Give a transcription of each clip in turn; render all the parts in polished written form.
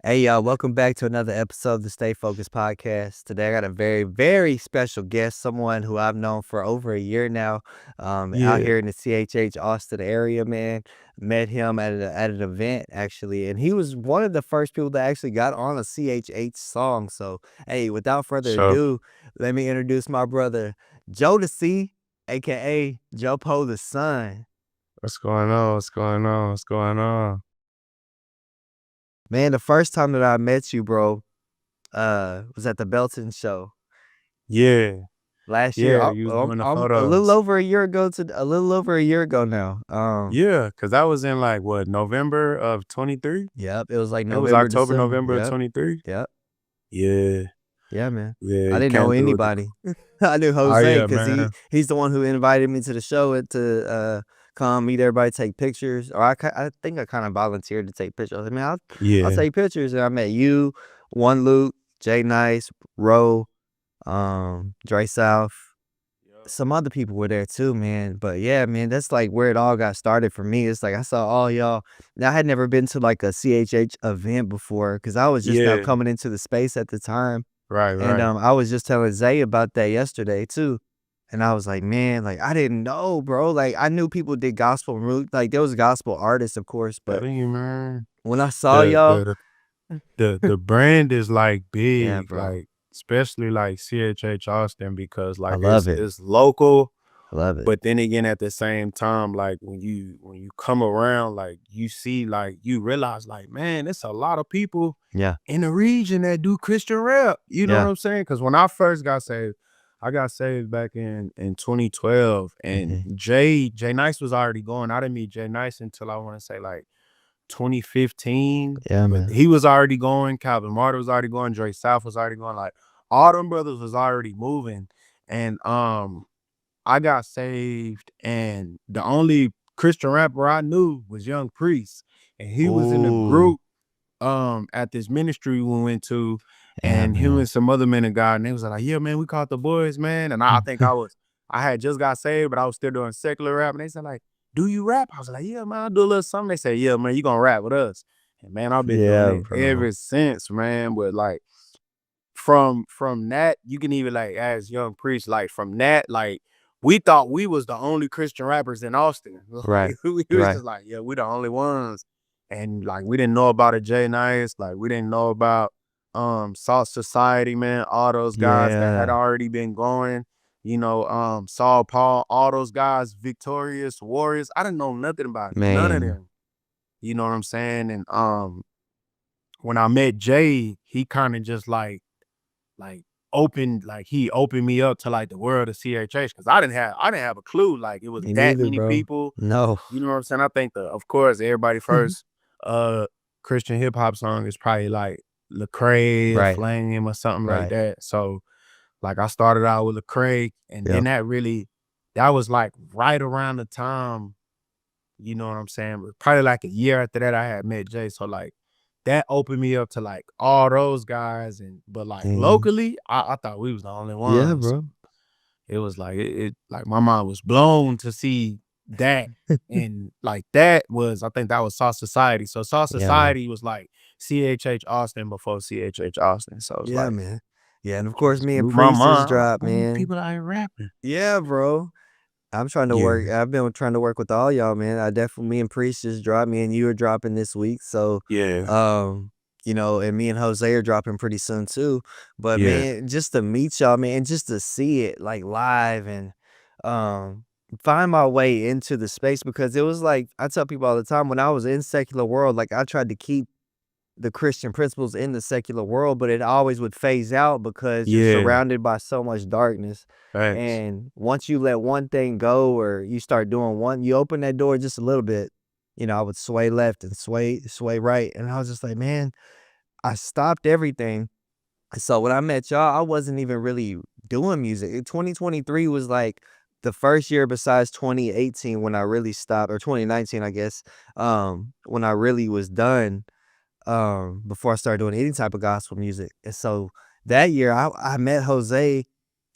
Hey y'all, welcome back to another episode of the Stay Focused podcast. Today I got a very, very special guest, someone who I've known for over a year now, out Yeah, here in the CHH Austin area, man. Met him at an event actually, and he was one of the first people that actually got on a CHH song. So, hey, without further so ado, let me introduce my brother, Joe Da Son, aka Jopo Da Son. what's going on? What's going on? What's going on? Man, the first time that I met you, bro, was at the Belton show. Yeah, Last year, yeah, you was doing the a little photos. over a year ago to a little over a year ago now. Yeah, cause that was in like what, November of 23? Yep, it was like It was November, October, December. November of Yep, 23? yep, Yeah, yeah, man. yeah, I you didn't know came through with the anybody. I knew Oh Jose yeah, because man. he's the one who invited me to the show and to come meet everybody, take pictures. Or I think I kind of volunteered to take pictures. I mean, I'll Yeah. take pictures. And I met you, One Luke, Jay Nice, Ro, Dre South. Yup. Some other people were there too, man. But yeah, man, that's like where it all got started for me. It's like I saw all y'all. Now I had never been to like a CHH event before because I was just now Yeah, coming into the space at the time. right, And right. I was just telling Zay about that yesterday too. And I was like, man, like I didn't know, bro. Like I knew people did gospel like there was gospel artists, of course, but Telling you, man. when I saw The y'all, the the brand is like yeah, big, bro. like especially like CHH Austin because I like love it. it's local. I love it. But then again, at the same time, like when you come around, like you see, like you realize, like man, it's a lot of people Yeah. in the region that do Christian rap. You know what Yeah. I'm saying? Because when I first got saved, I got saved back in 2012, and Mhm. Jay Nice was already going. I didn't meet Jay Nice until I want to say like 2015, Yeah, but man. he was already going. Calvin Martin was already going. Dre South was already going. Like all them brothers was already moving, and I got saved, and the only Christian rapper I knew was Young Priest, and he was in a Ooh. group at this ministry we went to, Yeah, and him man. and some other men of God, and they was like, yeah, man, we caught the boys, man. And I think I had just got saved, but I was still doing secular rap, and they said like, do you rap? I was like, yeah, man, I do a little something. They said, yeah, man, you gonna rap with us. And man, I've been doing Yeah, it bro. ever since, man. But like from that, you can even like ask Young Priest, like from that, like we thought we was the only Christian rappers in Austin. Right. Like we was Right. just like, yeah, we the only ones. And like we didn't know about a Jay Nice, like we didn't know about Salt Society, man, all those guys that had Yeah, already been going, Saul Paul, all those guys, Victorious Warriors. I didn't know nothing about none of man. them. You know what I'm saying? And when I met Jay, he kind of just like he opened me up to like the world of CHH because I didn't have a clue like it was Me that neither, many bro. people. No. You know what I'm saying? I think the of course everybody first uh Christian hip hop song is probably like Lecrae or Right. Flame or something like Right. that. So like I started out with Lecrae, and then Yep. that was like right around the time, you know what I'm saying? But probably like a year after that I had met Jay. So like that opened me up to like all those guys, and but like Mhm. locally, I thought we was the only Yeah, ones. bro. It was like it like my mind was blown to see that. And like that was, I think that was Sauce Society. So Sauce Yeah, man. Society was like CHH Austin before CHH Austin. So it's Yeah, like man. Yeah, and of it course, just me and blew my Priest just mind. I'm like, dropped, man, man. people out here rapping. Yeah, bro. I'm trying to work. Yeah, I've been trying to work with all y'all, man. I definitely me and Priest just dropped. Me and you are dropping this week. So, yeah, um, and me and Jose are dropping pretty soon too. But yeah, man, just to meet y'all, man, and just to see it like live and um find my way into the space because it was like I tell people all the time when I was in secular world, like I tried to keep the Christian principles in the secular world, but it always would phase out because you're yeah. surrounded by so much darkness. Thanks. And once you let one thing go or you start doing one, you open that door just a little bit, I would sway left and sway right. And I was just like, man, I stopped everything. So when I met y'all, I wasn't even really doing music. 2023 was like the first year besides 2018 when I really stopped, or 2019, I guess, when I really was done before I started doing any type of gospel music. And so that year I met Jose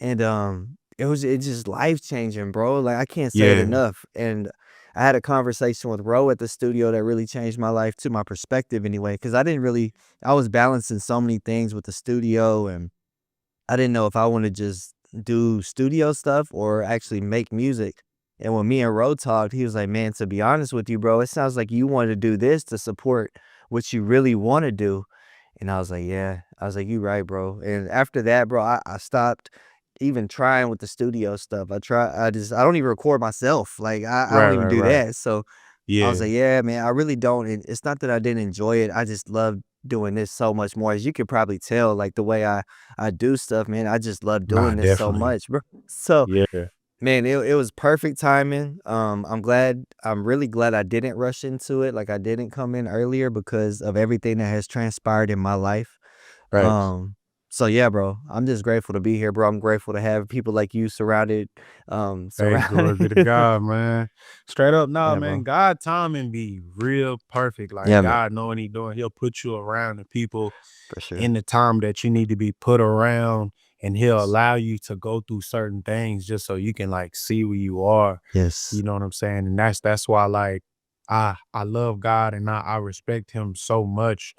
and it just life changing, bro. Like I can't say it Yeah, enough. And I had a conversation with Ro at the studio that really changed my life to my perspective anyway, because I was balancing so many things with the studio, and I didn't know if I wanna just do studio stuff or actually make music. And when me and Ro talked, he was like, "Man, to be honest with you, bro, it sounds like you wanna do this to support what you really wanna do." And I was like, "Yeah." I was like, "You right, bro." And after that, bro, I stopped even trying with the studio stuff. I don't even record myself. Like, I Right, don't even right, do right. that. So I was Yeah. like, "Yeah, man, I really don't." And it's not that I didn't enjoy it. I just love doing this so much more. As you could probably tell, like the way I do stuff, man, I just love Nah, doing this so definitely. much, bro. So, Yeah. man, it was perfect timing. I'm really glad I didn't rush into it. Like I didn't come in earlier because of everything that has transpired in my life. Right. Um, so yeah, bro, I'm just grateful to be here, bro. I'm grateful to have people like you Hey, glory be to surrounded. God, man. Straight up, nah, Yeah, man. bro. God timing be real perfect. Like Yeah, man, God knowing He doing, He'll put you around the people for sure. in the time that you need to be put around, and He'll allow you to go through certain things just so you can like see where you are. Yes. You know what I'm saying? And that's why like I love God, and I respect Him so much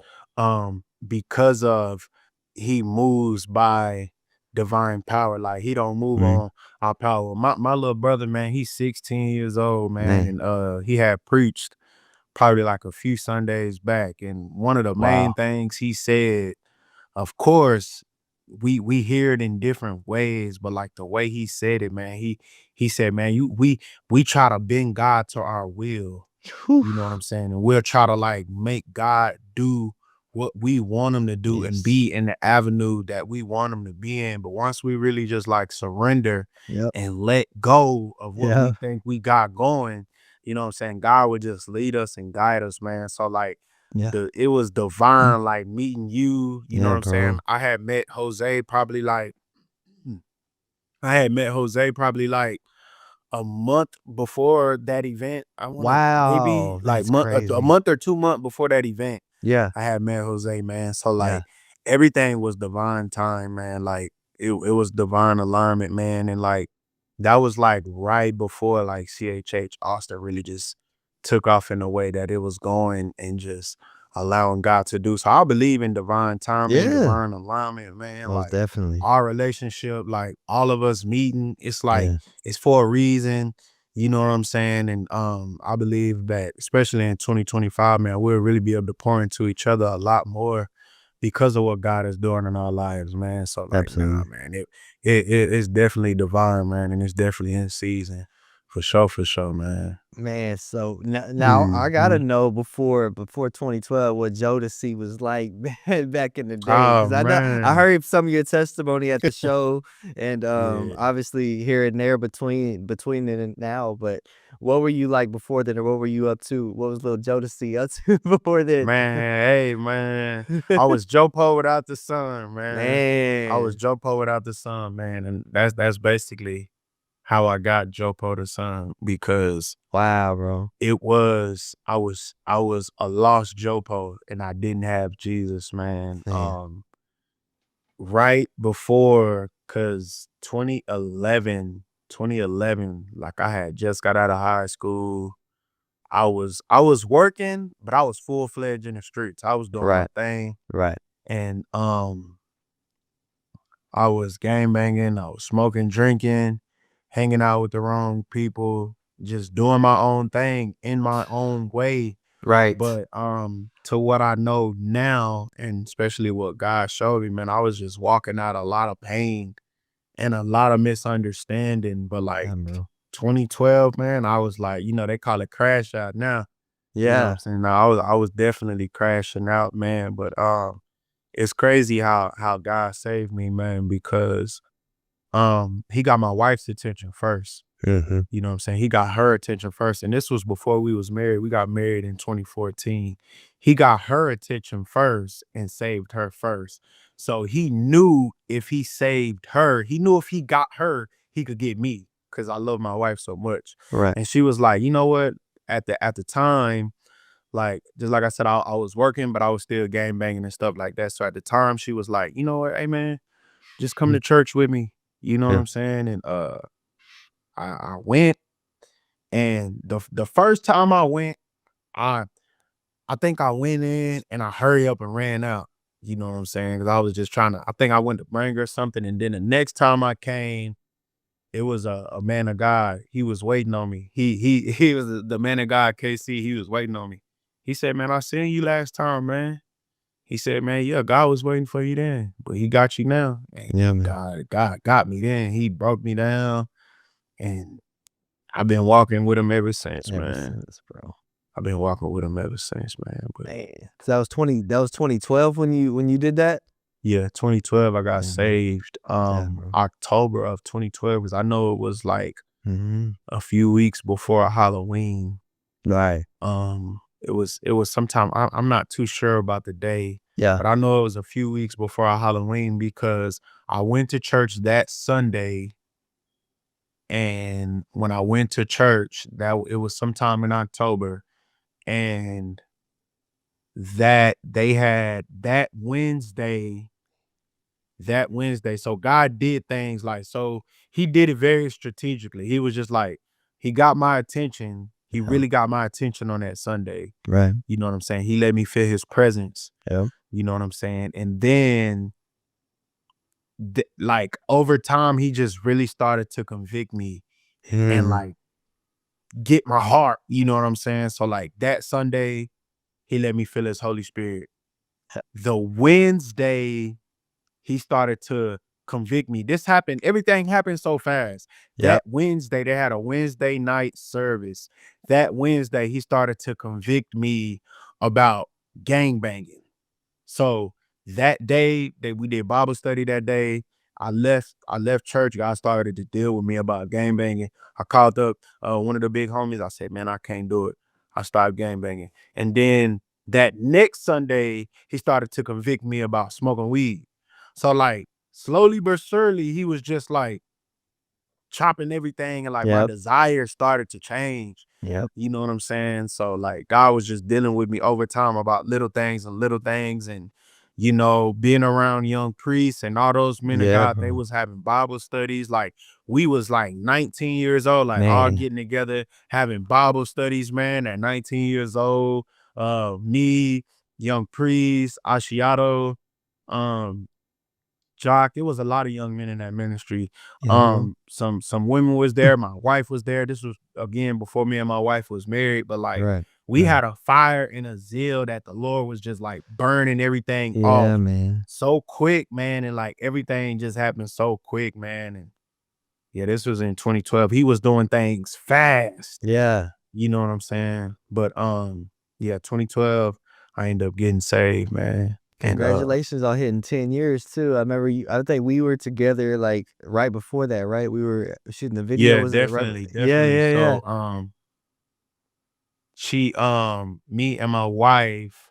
because of He moves by divine power. Like He don't move Mhm. on our power. My little brother, man, he's 16 years old, man, Man, and he had preached probably like a few Sundays back, and one of the wow. main things he said, of course, we hear it in different ways, but like the way he said it, man, he said, man, we try to bend God to our will. Whew. You know what I'm saying? And we'll try to like make God do what we want him to do and Yes. be in the avenue that we want him to be in. But once we really just like surrender Yep. and let go of what we Yeah. think we got going, you know what I'm saying? God would just lead us and guide us, man. So like Yeah. it was Mm. divine, like meeting you, you know Yeah, what I'm saying? bro. Hmm, I had met Jose probably like a month before that event. I wanna maybe Wow, like that's a crazy. month or 2 months before that event, Yeah, I had met Jose, man. So yeah. like everything was divine time, man. Like it was divine alignment, man. And like that was like right before like CHH Austin really just took off in the way that it was going, and just allowing God to do. So I believe in divine timing, Yeah, divine alignment, man. most Like definitely. our relationship, like all of us meeting, it's like Yeah. it's for a reason. You know what I'm saying? And I believe that especially in 2025, man, we'll really be able to pour into each other a lot more because of what God is doing in our lives, man. So like, nah, Absolutely. man, it's definitely divine, man, and it's definitely in season for sure, man. Man, so now I gotta Mhm. know before 2012 what Jodeci was like back in the day, Oh because I man, heard some of your testimony at the show, and yeah, obviously here and there between then and now. But what were you like before then, or what were you up to? What was little Jodeci up to before then? man, hey man, I was Jopo without the sun, man. I was Man, Jopo without the sun, man, and that's basically how I got Jopo the Son, because wow, bro. I was a lost Jopo, and I didn't have Jesus, man. Man, Right before, cause 2011, like I had just got out of high school. I was working, but I was full fledged in the streets. I was doing my right, thing, right, and I was gang banging, I was smoking, drinking, hanging out with the wrong people, just doing my own thing in my own way. right. But to what I know now, and especially what God showed me, man, I was just walking out a lot of pain and a lot of misunderstanding. But like Yeah, bro. 2012, man, I was like, they call it crash out now. You know what I'm Yeah, saying? Now I was definitely crashing out, man. But it's crazy how God saved me, man, because he got my wife's attention first. mhm, You know what I'm saying? He got her attention first, and this was before we was married. We got married in 2014. He got her attention first and saved her first. So he knew if he saved her, he knew if he got her, he could get me, because I love my wife so much. right, And she was like, you know what? At the time, like just like I said, I was working, but I was still gang banging and stuff like that. So at the time, she was like, you know what, hey man, just come mm, to church with me. You know what yeah, I'm saying? And I went, And the first time I went, I I think I went in and I hurry up and ran out. You know what I'm saying? Because I was just trying to. I think I went to bring her something, and then the next time I came, it was a man of God. He was waiting on me. He was the man of God, KC. He was waiting on me. He said, "Man, I seen you last time, man." He said, "Man, yeah, God was waiting for you then, but He got you now." And Yeah, man. God got me then. He broke me down, and I've been walking with Him ever since, Ever man. since, bro. I've been walking with Him ever since, man. But Man, 'cause that was 2012 when you did that? yeah, 2012, I got Yeah, man. saved. Yeah, bro. October of 2012, because I know it was like Mhm. a few weeks before Halloween. Right. It was sometime. I'm not too sure about the day, Yeah. but I know it was a few weeks before our Halloween because I went to church that Sunday, and when I went to church, it was sometime in October, and that they had that Wednesday. So God did things like so. He did it very strategically. He was just like he got my attention. He Yeah. really got my attention on that Sunday. Right. You know what I'm saying? He let me feel His presence. Yep. You know what I'm saying? And then, like over time, He just really started to convict me and Mm. like get my heart. You know what I'm saying? So like that Sunday, He let me feel His Holy Spirit. The Wednesday, He started to convict me. This happened, everything happened so fast. Yep. That Wednesday, they had a Wednesday night service. That Wednesday, He started to convict me about gang banging. So that day that we did Bible study that day, I left church. God started to deal with me about gang banging. I called up one of the big homies. I said, "Man, I can't do it." I started gang banging. And then that next Sunday, He started to convict me about smoking weed. So like slowly but surely, He was just like chopping everything, and like my Yep. desires started to change. Yep. You know what I'm saying? So like God was just dealing with me over time about little things and being around young priests and all those men of Yeah, God, they bro. was having Bible studies. Like we was like 19 years old, like all Man. getting together, having Bible studies, man, at 19 years old. Me, young priest, Ashiato, um, Jock. It was a lot of young men in that ministry. Yeah, bro. Some women was there. My wife was there. This was again before me and my wife was married, but like Right. we Right. had a fire and a zeal that the Lord was just like burning everything off Yeah, man. so quick, man, and like everything just happened so quick, man. And yeah, this was in 2012. He was doing things fast. Yeah. You know what I'm saying? But yeah, 2012, I ended up getting saved, man. And Congratulations on hitting 10 years too. I remember I think we were together like right before that, right? We were shooting the video, yeah, was it right? definitely, Yeah, definitely. yeah, yeah. So me and my wife,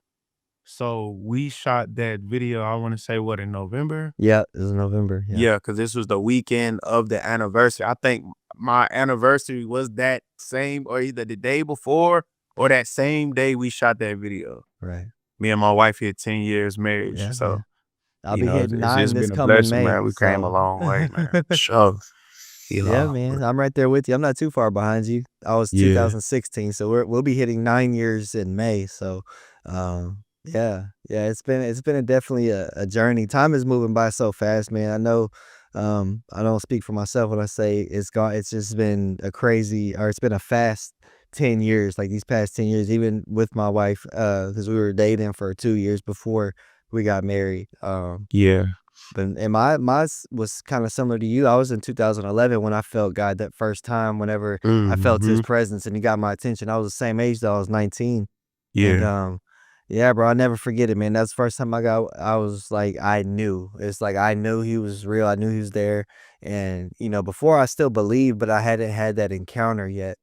so we shot that video, I want to say what, in November? Yeah, it was November. Yeah. Yeah, because this was the weekend of the anniversary. I think my anniversary was that same or either the day before or that same day we shot that video. Right. Me and my wife hit 10 years marriage. Yeah, So, man. I'll be hitting it's 9 just this been a coming blessing, May. man. We came a So long way, man. For sure. yeah, But man. I'm right there with you. I'm not too far behind you. I was yeah. 2016, so we'll be hitting 9 years in May. So yeah. Yeah, it's been definitely a journey. Time is moving by so fast, man. I know I don't speak for myself when I say it's just been a crazy or it's been a fast 10 years, like these past 10 years, even with my wife, because we were dating for 2 years before we got married. Yeah. And mine was kinda similar to you. I was in 2011 when I felt God that first time, whenever I felt His Hmm. presence and He got my attention. I was the same age though, I was 19. And, Yeah. yeah, bro, I'll never forget it, man. That's the first time I was like, I knew. It's like I knew He was real. I knew He was there. And, before I still believed, but I hadn't had that encounter yet.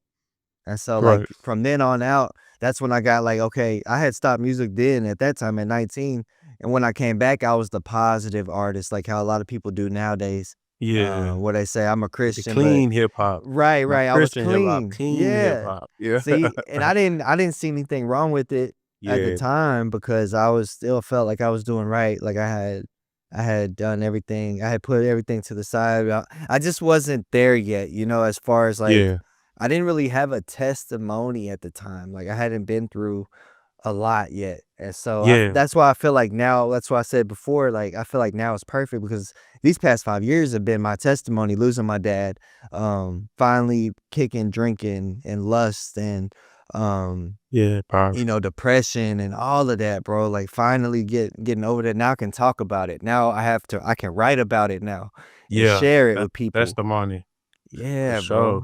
And so, like, Right. from then on out, that's when I got like, okay, I had stopped music then at that time at 19. And when I came back, I was the positive artist, like how a lot of people do nowadays. Yeah. Where they say I'm a The Christian, but clean hip hop. right, Not right, I was Christian hip hop, clean. clean hip Yeah. hop. Yeah. See, and I didn't see anything wrong with it at the Yeah. time because I was still felt like I was doing right. Like I had done everything. I had put everything to the side. I just wasn't there yet, as far as like Yeah. I didn't really have a testimony at the time, like, I hadn't been through a lot yet, and so Yeah, that's why I feel like now that's why I said before, like, I feel like now it's perfect because these past 5 years have been my testimony, losing my dad, finally kicking drinking and lust and, um, yeah, you powerful. know, depression and all of that, bro, like, finally getting over that. Now I can talk about it. Now I can write about it now and Yeah, share it that with people. testimony for Yeah, sure bro.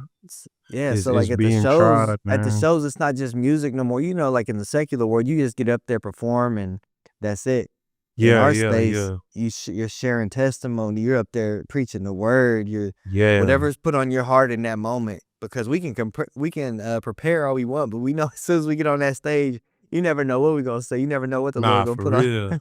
Yeah, so, is like, being tried, at the man. shows, it's not just music no more, you know, like, in the secular world, you just get up there, perform, and that's it. In Yeah, our yeah, space, yeah, you're sharing testimony, you're up there preaching the word, you're yeah. whatever's put on your heart in that moment, because we can, prepare all we want, but we know as soon as we get on that stage, you never know what we gonna say, you never know what the Lord Nah, gonna put on.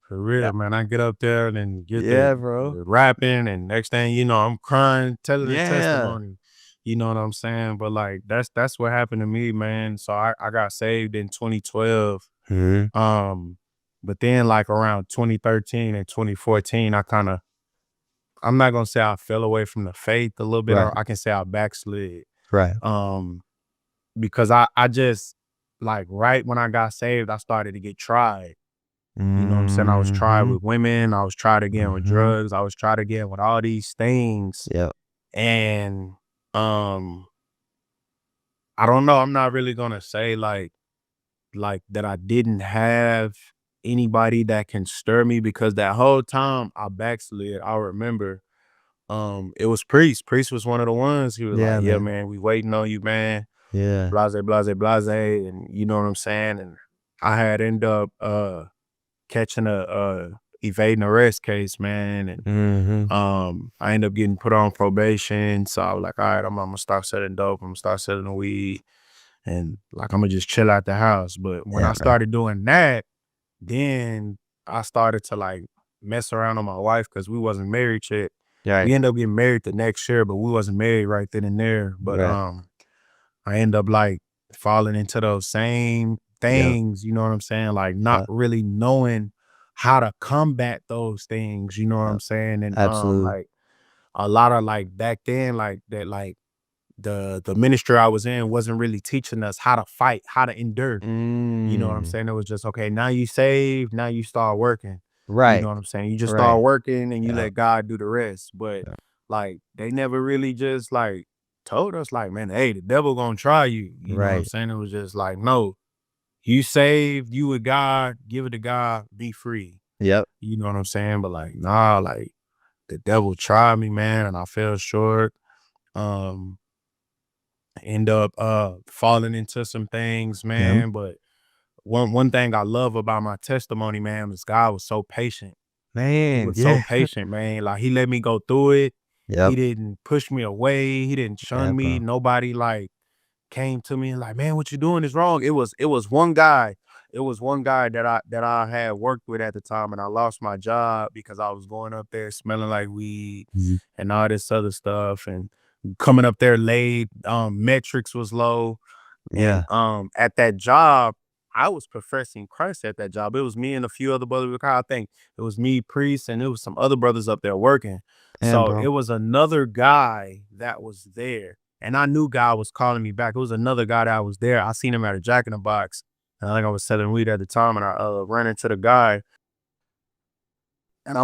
for Yeah. real, man. I get up there and then get Yeah, bro. the rapping, and next thing you know, I'm crying, telling the Yeah. testimony. You know what I'm saying? But like that's what happened to me, man. So I got saved in 2012. Mhm. Um, but then like around 2013 and 2014, I'm not gonna say I fell away from the faith a little bit, Right, or I can say I backslid. right. Um, because I just like right when I got saved, I started to get tried. You know what I'm saying? I was tried Mhm. with women, I was tried again with Mhm. drugs, I was tried again with all these things. Yep. And um, I don't know, I'm not really gonna say like that I didn't have anybody that can stir me, because that whole time I backslid, I remember it was Priest. Priest was one of the ones. He was Yeah, like, "Yeah, man. man, we waiting on you, man. Yeah. Blase, blase, blase," and you know what I'm saying? And I had ended up catching a evading arrest case, man, and Mhm. I ended up getting put on probation. So I was like, all right, I'm gonna start selling dope, I'm gonna start selling the weed, and like I'm gonna just chill out the house. But when Yeah, I bro. started doing that, then I started to like mess around on my wife because we wasn't married yet. Right, We ended up getting married the next year, but we wasn't married right then and there. But right. I end up like falling into those same Yep, things, you know what I'm saying? Like not yep, really knowing how to combat those things, you know what I'm yep. saying? And Absolutely. like a lot of like back then, like that, like the ministry I was in wasn't really teaching us how to fight, how to endure. You know what I'm Mm. saying? It was just, okay, now you saved, now you start working. You know Right, what I'm saying? You just start right. working and you Yep, let God do the rest. But yep. like they never really just like told us like, man, hey, the devil gonna try you. You know what I'm Right. saying? It was just like, no, you saved, you with God, give it to God, be free. Yep. You know what I'm saying? But like, nah, like the devil tried me, man, and I fell short. Um, end up falling into some things, Yep. man. But one thing I love about my testimony, man, is God was so patient. He Man, was so yeah. patient, man. Like he let me go through it. He Yep. didn't push me away. He didn't Yeah, shun me. bro. Nobody like came to me and like, man, what you doing is wrong. It was one guy. It was one guy that I had worked with at the time, and I lost my job because I was going up there smelling like weed Mhm. and all this other stuff, and coming up there late. Metrics was low. And Yeah. at that job, I was professing Christ at that job. It was me and a few other brothers. I think it was me, priest, and it was some other brothers up there working. Yeah, So it bro. was another guy that was there. And I knew God was calling me back. It was another guy that was there. I seen him at a Jack in the Box. And I think I was selling weed at the time. And I ran into the guy. And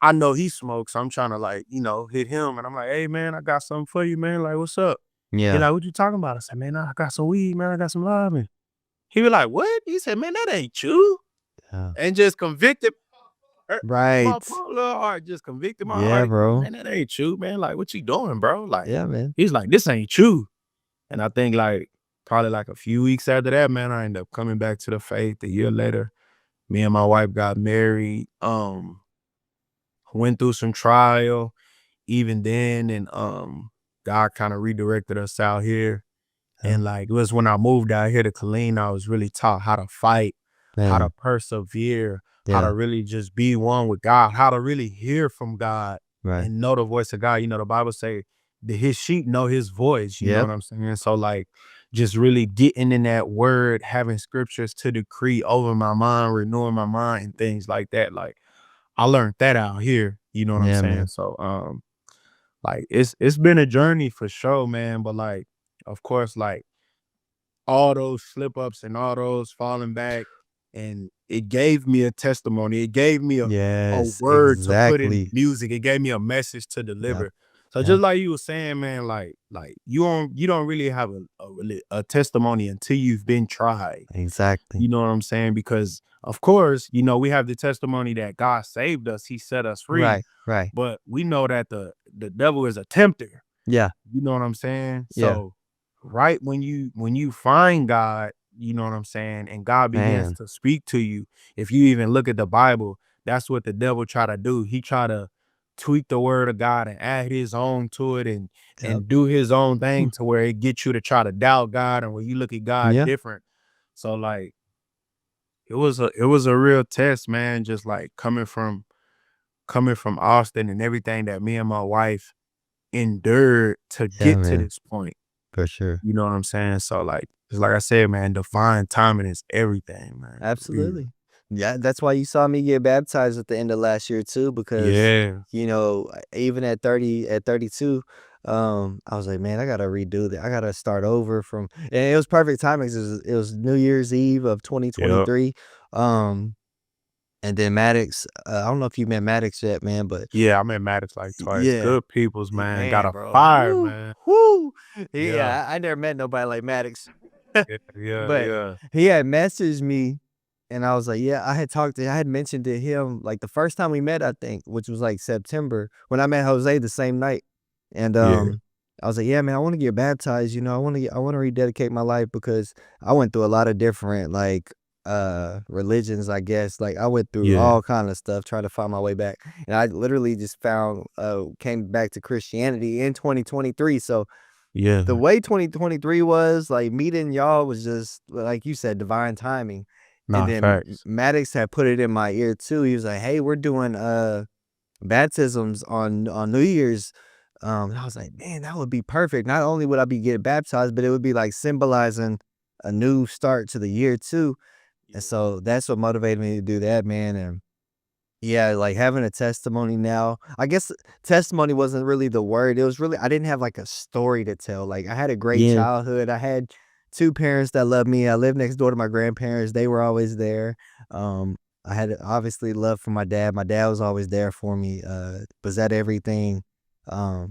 I know he smokes. So I'm trying to like, hit him. And I'm like, hey, man, I got something for you, man. Like, what's up? He Yeah. like, what you talking about? I said, man, I got some weed, man. I got some love. He was like, "What?" He said, "Man, that ain't you." Yeah. And just convicted my Right. poor little heart, just convicted my Yeah, heart. He like, bro. "Man, that ain't you, man. Like, what you doing, bro?" Like, Yeah, man. he's like, "This ain't you." And I think like probably like a few weeks after that, man, I ended up coming back to the faith. A year later, me and my wife got married. Went through some trial even then, and God kind of redirected us out here. Yeah. And like it was when I moved out here to Killeen, I was really taught how to fight, how to Man. persevere, how to Yeah. really just be one with God, how to really hear from God Right. and know the voice of God. You know, the Bible say that his sheep know his voice, you know Yep. what I'm saying? So like just really getting in that word, having scriptures to decree over my mind, renewing my mind and things like that. Like I learned that out here, you know what I'm Yeah, saying? man. So like it's been a journey for sure, man. But like of course, like all those slip ups and all those falling back, and it gave me a testimony. It gave me a Yes, word to put in exactly. music. It gave me a message to Yep, deliver. So yep, just like you were saying, man, like you don't really have a testimony until you've been tried. exactly. You know what I'm saying? Because of course, we have the testimony that God saved us, He set us free, Right, right. but we know that the devil is a tempter. Yeah, You know what I'm saying? yeah, So right when you find God, you know what I'm saying, and God begins man. to speak to you, if you even look at the Bible, that's what the devil try to do. He try to tweak the word of God and add his own to it and Yep. do his own Hmm. thing to where it gets you to try to doubt God and where you look at God Yeah, different. So like it was a real test, man, just like coming from Austin and everything that me and my wife endured to yeah, get to man, this point. for sure. You know what I'm saying? So like, it's like I said, man, divine timing is everything, man. For real. Absolutely. Yeah, that's why you saw me get baptized at the end of last year too, because Yeah. even at 32, I was like, man, I gotta redo that. I gotta start over from, and it was perfect timing 'cause it was New Year's Eve of Yep. 2023. Um, and then Maddox, I don't know if you met Maddox yet, man, but Yeah, I met Maddox like twice. yeah, Good peoples, man. Got man, a bro, fire, whoo, man. whoo, Yeah. yeah, I never met nobody like Maddox. Yeah. Yeah. But Yeah. he had messaged me, and I was like, "Yeah." I had mentioned to him, like, the first time we met, I think, which was, like, September, when I met Jose the same night, and, Yeah. I was like, "Yeah, man, I wanna get baptized, I wanna rededicate my life," because I went through a lot of different, like, religions, I guess, like, I went through Yeah. all kinda stuff trying to find my way back, and I literally just came back to Christianity in 2023, so the Yeah. way 2023 was, like, meeting y'all was just, like you said, divine timing, and Nah, then facts. Maddox had put it in my ear too. He was like, "Hey, we're doing, baptisms on New Year's," and I was like, "Man, that would be perfect." Not only would I be getting baptized, but it would be, like, symbolizing a new start to the year too, and Yeah. so that's what motivated me to do that, man, and yeah, like, having a testimony now, I guess testimony wasn't really the word, it was really, I didn't have, like, a story to tell, like, I had a great Yeah. childhood, I had 2 parents that loved me, I lived next door to my grandparents, they were always there, um, I had, obviously, love for my dad was always there for me, was at everything,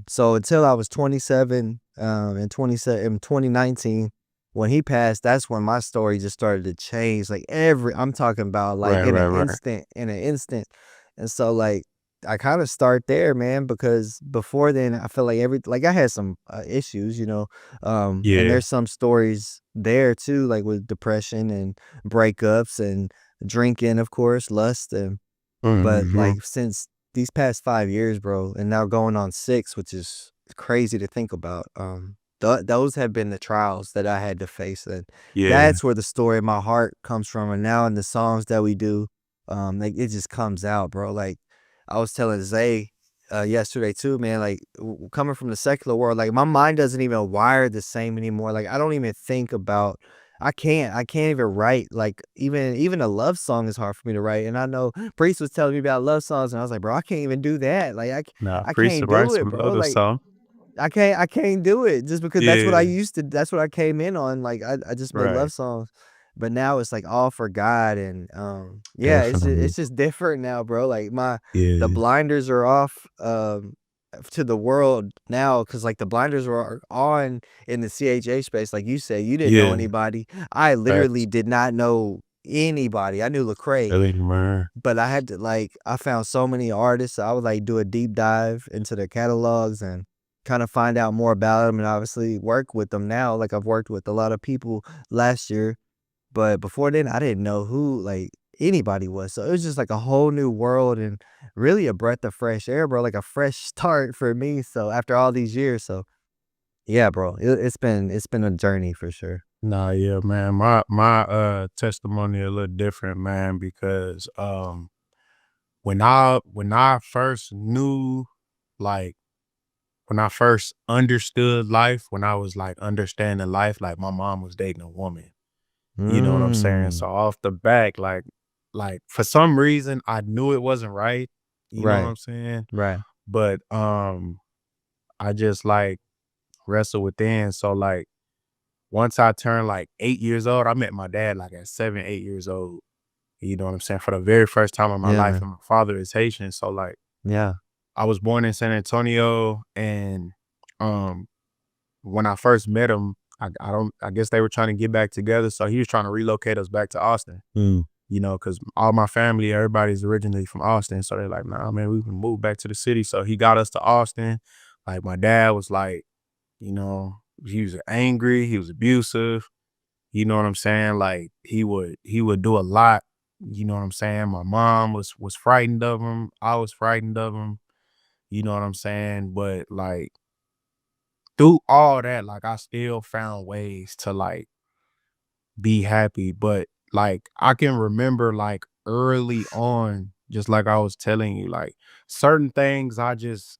so until I was 27, in 2019, when he passed, that's when my story just started to change, like, I'm talking about, like, Right. Right. Right. in an instant. And so, like, I kinda start there, man, because before then, I feel like I had some, issues, and Yeah. there's some stories there too, like, with depression and breakups and drinking, of course, lust, and but, Hmm. like, since these past 5 years, bro, and now going on 6, which is crazy to think about, those have been the trials that I had to face, and Yeah. that's where the story of my heart comes from, and now in the songs that we do, like, it just comes out, bro, like, I was telling Zay, yesterday too, man, like, coming from the secular world, like, my mind doesn't even wire the same anymore, like, I don't even think about, I can't even write, like, even a love song is hard for me to write, and I know Priest was telling me about love songs, and I was like, "Bro, I can't even do that, like, Nah, I Priest can't write do it, some bro, other like, song. I can't do it just because Yeah. that's what I came in on, like, I just made Right. love songs, but now it's, like, all for God, and, yeah, Definitely. it's just different now, bro, like, the Yeah. blinders are off, to the world now, cause like, the blinders were on in the CHA space, like you said, you didn't know Yeah. anybody. I literally Facts. did not know anybody. I knew Lecrae, Really, man. but I had to, like, I found so many artists, so I would, like, do a deep dive into their catalogs and kinda find out more about them, and obviously work with them now, like, I've worked with a lot of people last year, but before then, I didn't know who, like, anybody was, so it was just, like, a whole new world and really a breath of fresh air, bro, like a fresh start for me, so after all these years, so yeah, bro, it's been a journey for sure. Nah, yeah, man. My testimony a little different, man, because when I first knew, like when I first understood life, when I was like understanding life, like my mom was dating a woman. You know what I'm saying? Mm. So off the back, like for some reason I knew it wasn't right. You know what Right, I'm saying? right. But I just like wrestle within. So like once I turned like 8 years old, I met my dad like at 7, 8 years old. You know what I'm saying? For the very first time in my Yeah, life, man. and my father is Haitian. So like Yeah. I was born in San Antonio, and um when I first met him, I guess they were trying to get back together. So he was trying to relocate us back to Austin, Mm. because all my family, everybody's originally from Austin. So they're like, nah, man, we can move back to the city. So he got us to Austin. Like my dad was like, you know, he was angry, he was abusive, you know what I'm saying? Like he would do a lot, you know what I'm saying? My mom was frightened of him. I was frightened of him, you know what I'm saying? But like through all that, like I still found ways to like be happy. But like I can remember like early on, just like I was telling you, like certain things I just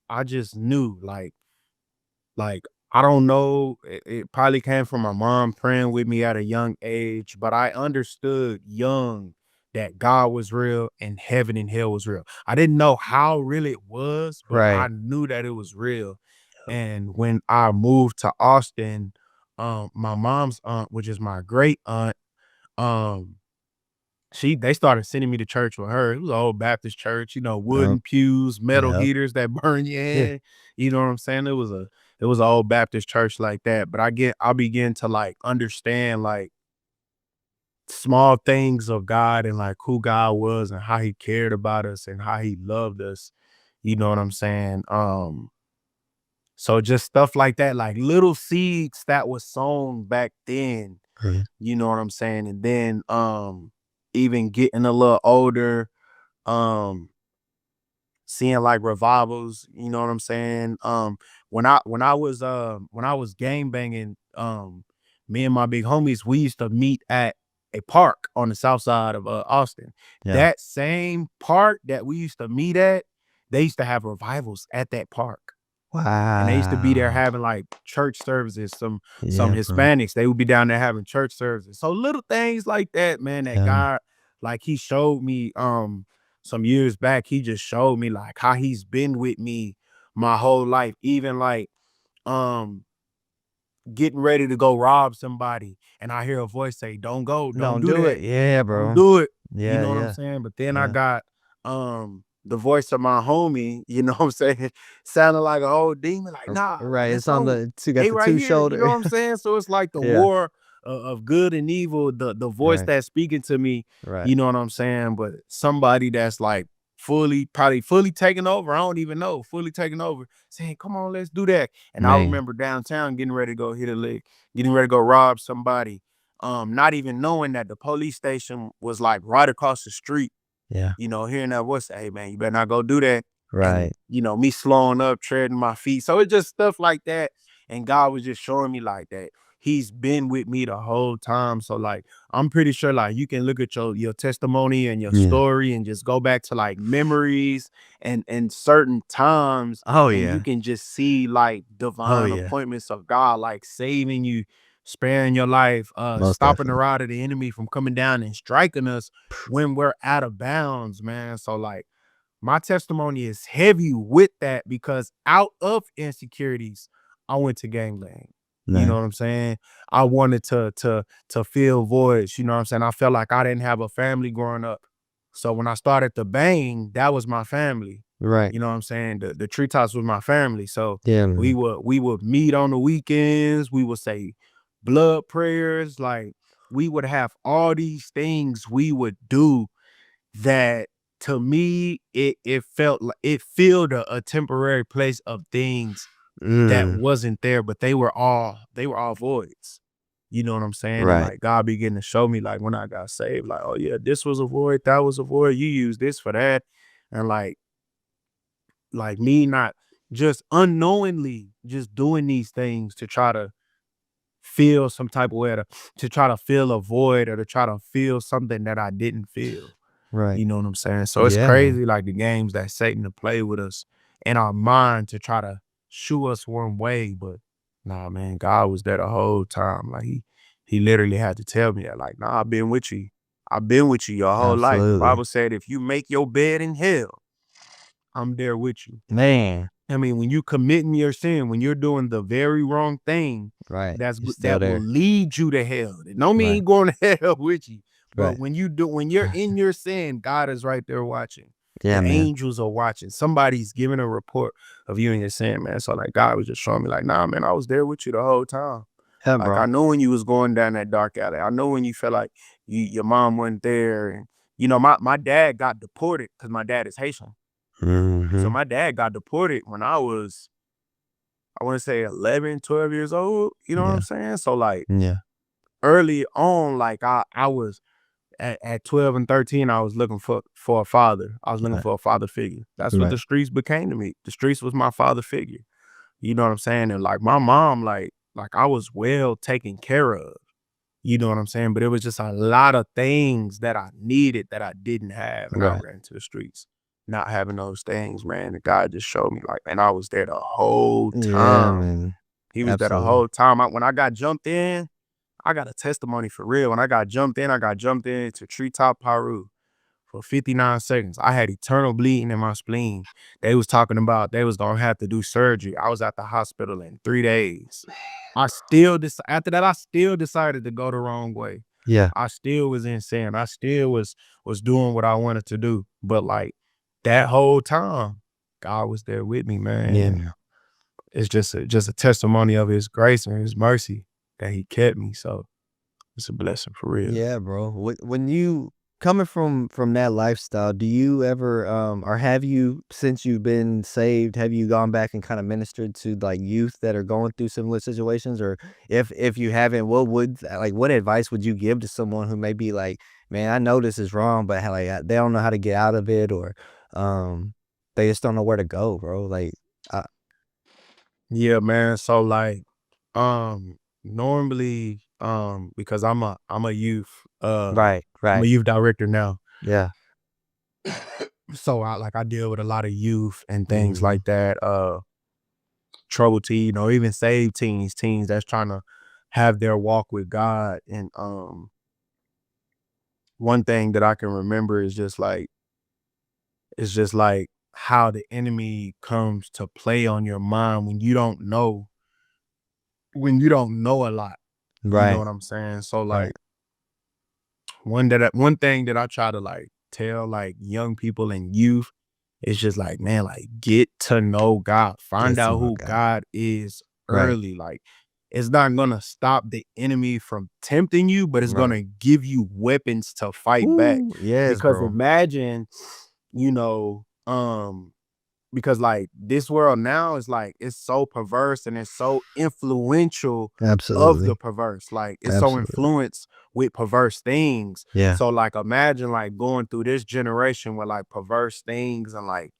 knew like, I don't know, it probably came from my mom praying with me at a young age, but I understood young that God was real and heaven and hell was real. I didn't know how real it was, but I Right. knew that it was real. And when I moved to Austin, my mom's aunt, which is my great aunt, um, they started sending me to church with her. It was an old Baptist church, Yep. wooden pews, metal Yep. heaters that burn your Yeah. hand. You know what I'm saying? It was an old Baptist church like that. But I begin to like understand like small things of God and like who God was and how he cared about us and how he loved us. You know what I'm saying? So just stuff like that, like little seeds that was sown back then, Mhm. you know what I'm saying? And then even getting a little older, um seeing like revivals, you know what I'm saying? When I was gang banging, me and my big homies, we used to meet at a park on the south side of Austin. Yeah. That same park that we used to meet at, they used to have revivals at that park. And they used to be there Wow. having like church services. Some Yeah, bro. Hispanics, they would be down there having church services. So little things like that, man, that Yeah. God, like he showed me some years back, he just showed me like how he's been with me my whole life. Even like um getting ready to go rob somebody and I hear a voice say, "Don't go, don't Don't do do that. it. Yeah, Don't bro. do it." You Yeah, know what I'm yeah, saying? But then I yeah. got the voice of my homie, you know what I'm saying, sounding like a old demon, like, "Nah, Right. let's It's on go. the two got They the right two here." You know shoulder. what I'm saying? So it's like the Yeah. war of good and evil, the voice Right. that's speaking to me, Right. you know what I'm saying? But somebody that's like probably fully taking over, I don't even know, fully taking over, saying, "Come on, let's do that." And I Man. remember downtown getting ready to go hit a lick, getting ready to go rob somebody, not even knowing that the police station was like right across the street, Yeah. hearing that voice say, "Hey man, you better not go do that." And Right. me slowing up, treading my feet. So it's just stuff like that. And God was just showing me like that. He's been with me the whole time. So like I'm pretty sure like you can look at your testimony and your Yeah. story and just go back to like memories and certain times Oh, and you yeah. can just see like Oh, divine yeah. appointments of God, like saving you, sparing your life, Most stopping the definitely. rod of the enemy from coming down and striking us when we're out of bounds, man. So like my testimony is heavy with that because out of insecurities, I went to gangland. You know Right. what I'm saying? I wanted to fill voids. You know what I'm saying? I felt like I didn't have a family growing up. So when I started to bang, that was my family. Right. You know what I'm saying? The treetops was my family. So Yeah, we man. would we would meet on the weekends. We would say blood prayers. Like we would have all these things we would do that to me it felt like it filled a temporary place of things that Mm. wasn't there, but they were all voids. You know what I'm saying? And Right. like God began to show me like when I got saved, like, oh yeah, this was a void, that was a void, you use this for that. And like me not just unknowingly just doing these things to try to feel some type of way to try to fill a void or to try to feel something that I didn't feel. Right. You know what I'm saying? So it's Yeah, man. crazy, like the games that Satan to play with us in our mind to try to shoo us one way. But nah, man, God was there the whole time. Like he literally had to tell me that, like, nah, I've been with you. I've been with you your whole life. The Absolutely. Bible said if you make your bed in hell, I'm there with you. Man. I mean, when you committing your sin, when you're doing the very wrong thing, Right. You're still that will there. lead you to hell. It don't mean Right. he going to hell with you, but Right. when you're in your sin, God is right there watching. Yeah, The man. angels are watching. Somebody's giving a report of you and your sin, man. So like God was just showing me, like, nah, man, I was there with you the whole time. Yeah, Like bro. I know when you was going down that dark alley. I know when you felt like your mom wasn't there, and my dad got deported because my dad is Haitian. So Mhm. my dad got deported when I was, I want to say 11, 12 years old. You know what I'm Yeah. saying? So like Yeah. early on, like I was at 12 and 13, I was looking for a father. I was looking Right. for a father figure. That's what Right. the streets became to me. The streets was my father figure. You know what I'm saying? And like my mom, like I was well taken care of. You know what I'm saying? But it was just a lot of things that I needed that I didn't have, and I Right. ran to the streets. Not having those things, man, and God just showed me, like, man, I was there the whole Yeah, time. man. He was there the Absolutely. whole time. When I got jumped in, I got a testimony for real. When I got jumped in to Treetop Paru for 59 seconds. I had eternal bleeding in my spleen. They was talking about they was gonna have to do surgery. I was at the hospital in 3 days. After that, I still decided to go the wrong way. Yeah. I still was in sin. I still was doing what I wanted to do. But like that whole time, God was there with me, man. Yeah, And man. it's just a testimony of his grace and his mercy that he kept me. So it's a blessing for real. Yeah, bro. When you coming from that lifestyle, do you ever or have you, since you've been saved, have you gone back and kind of ministered to like youth that are going through similar situations? Or if you haven't, what advice would you give to someone who may be like, man, I know this is wrong, but they don't know how to get out of it, or um they just don't know where to go, bro. Like, uh, Yeah, man. So like normally, because I'm a youth, right, I'm a right, youth director now. yeah, So I deal with a lot of youth and things hmm, like that, troubled teen, or even saved teens that's trying to have their walk with God. And one thing that I can remember is just like how the enemy comes to play on your mind when you don't know a lot. You know right, what I'm saying? So right, like one thing that I try to like tell like young people and youth is just like, man, like get to know God. Find yes, out no, who God, God is right, early. Like it's not gonna stop the enemy from tempting you, but it's right. gonna give you weapons to fight back. Ooh, yes, Because bro. imagine, you know, because like this world now is like it's so perverse and it's so influential of the Absolutely. perverse. Like it's so Absolutely. influenced with perverse things. Yeah. So like imagine like going through this generation with like perverse things and like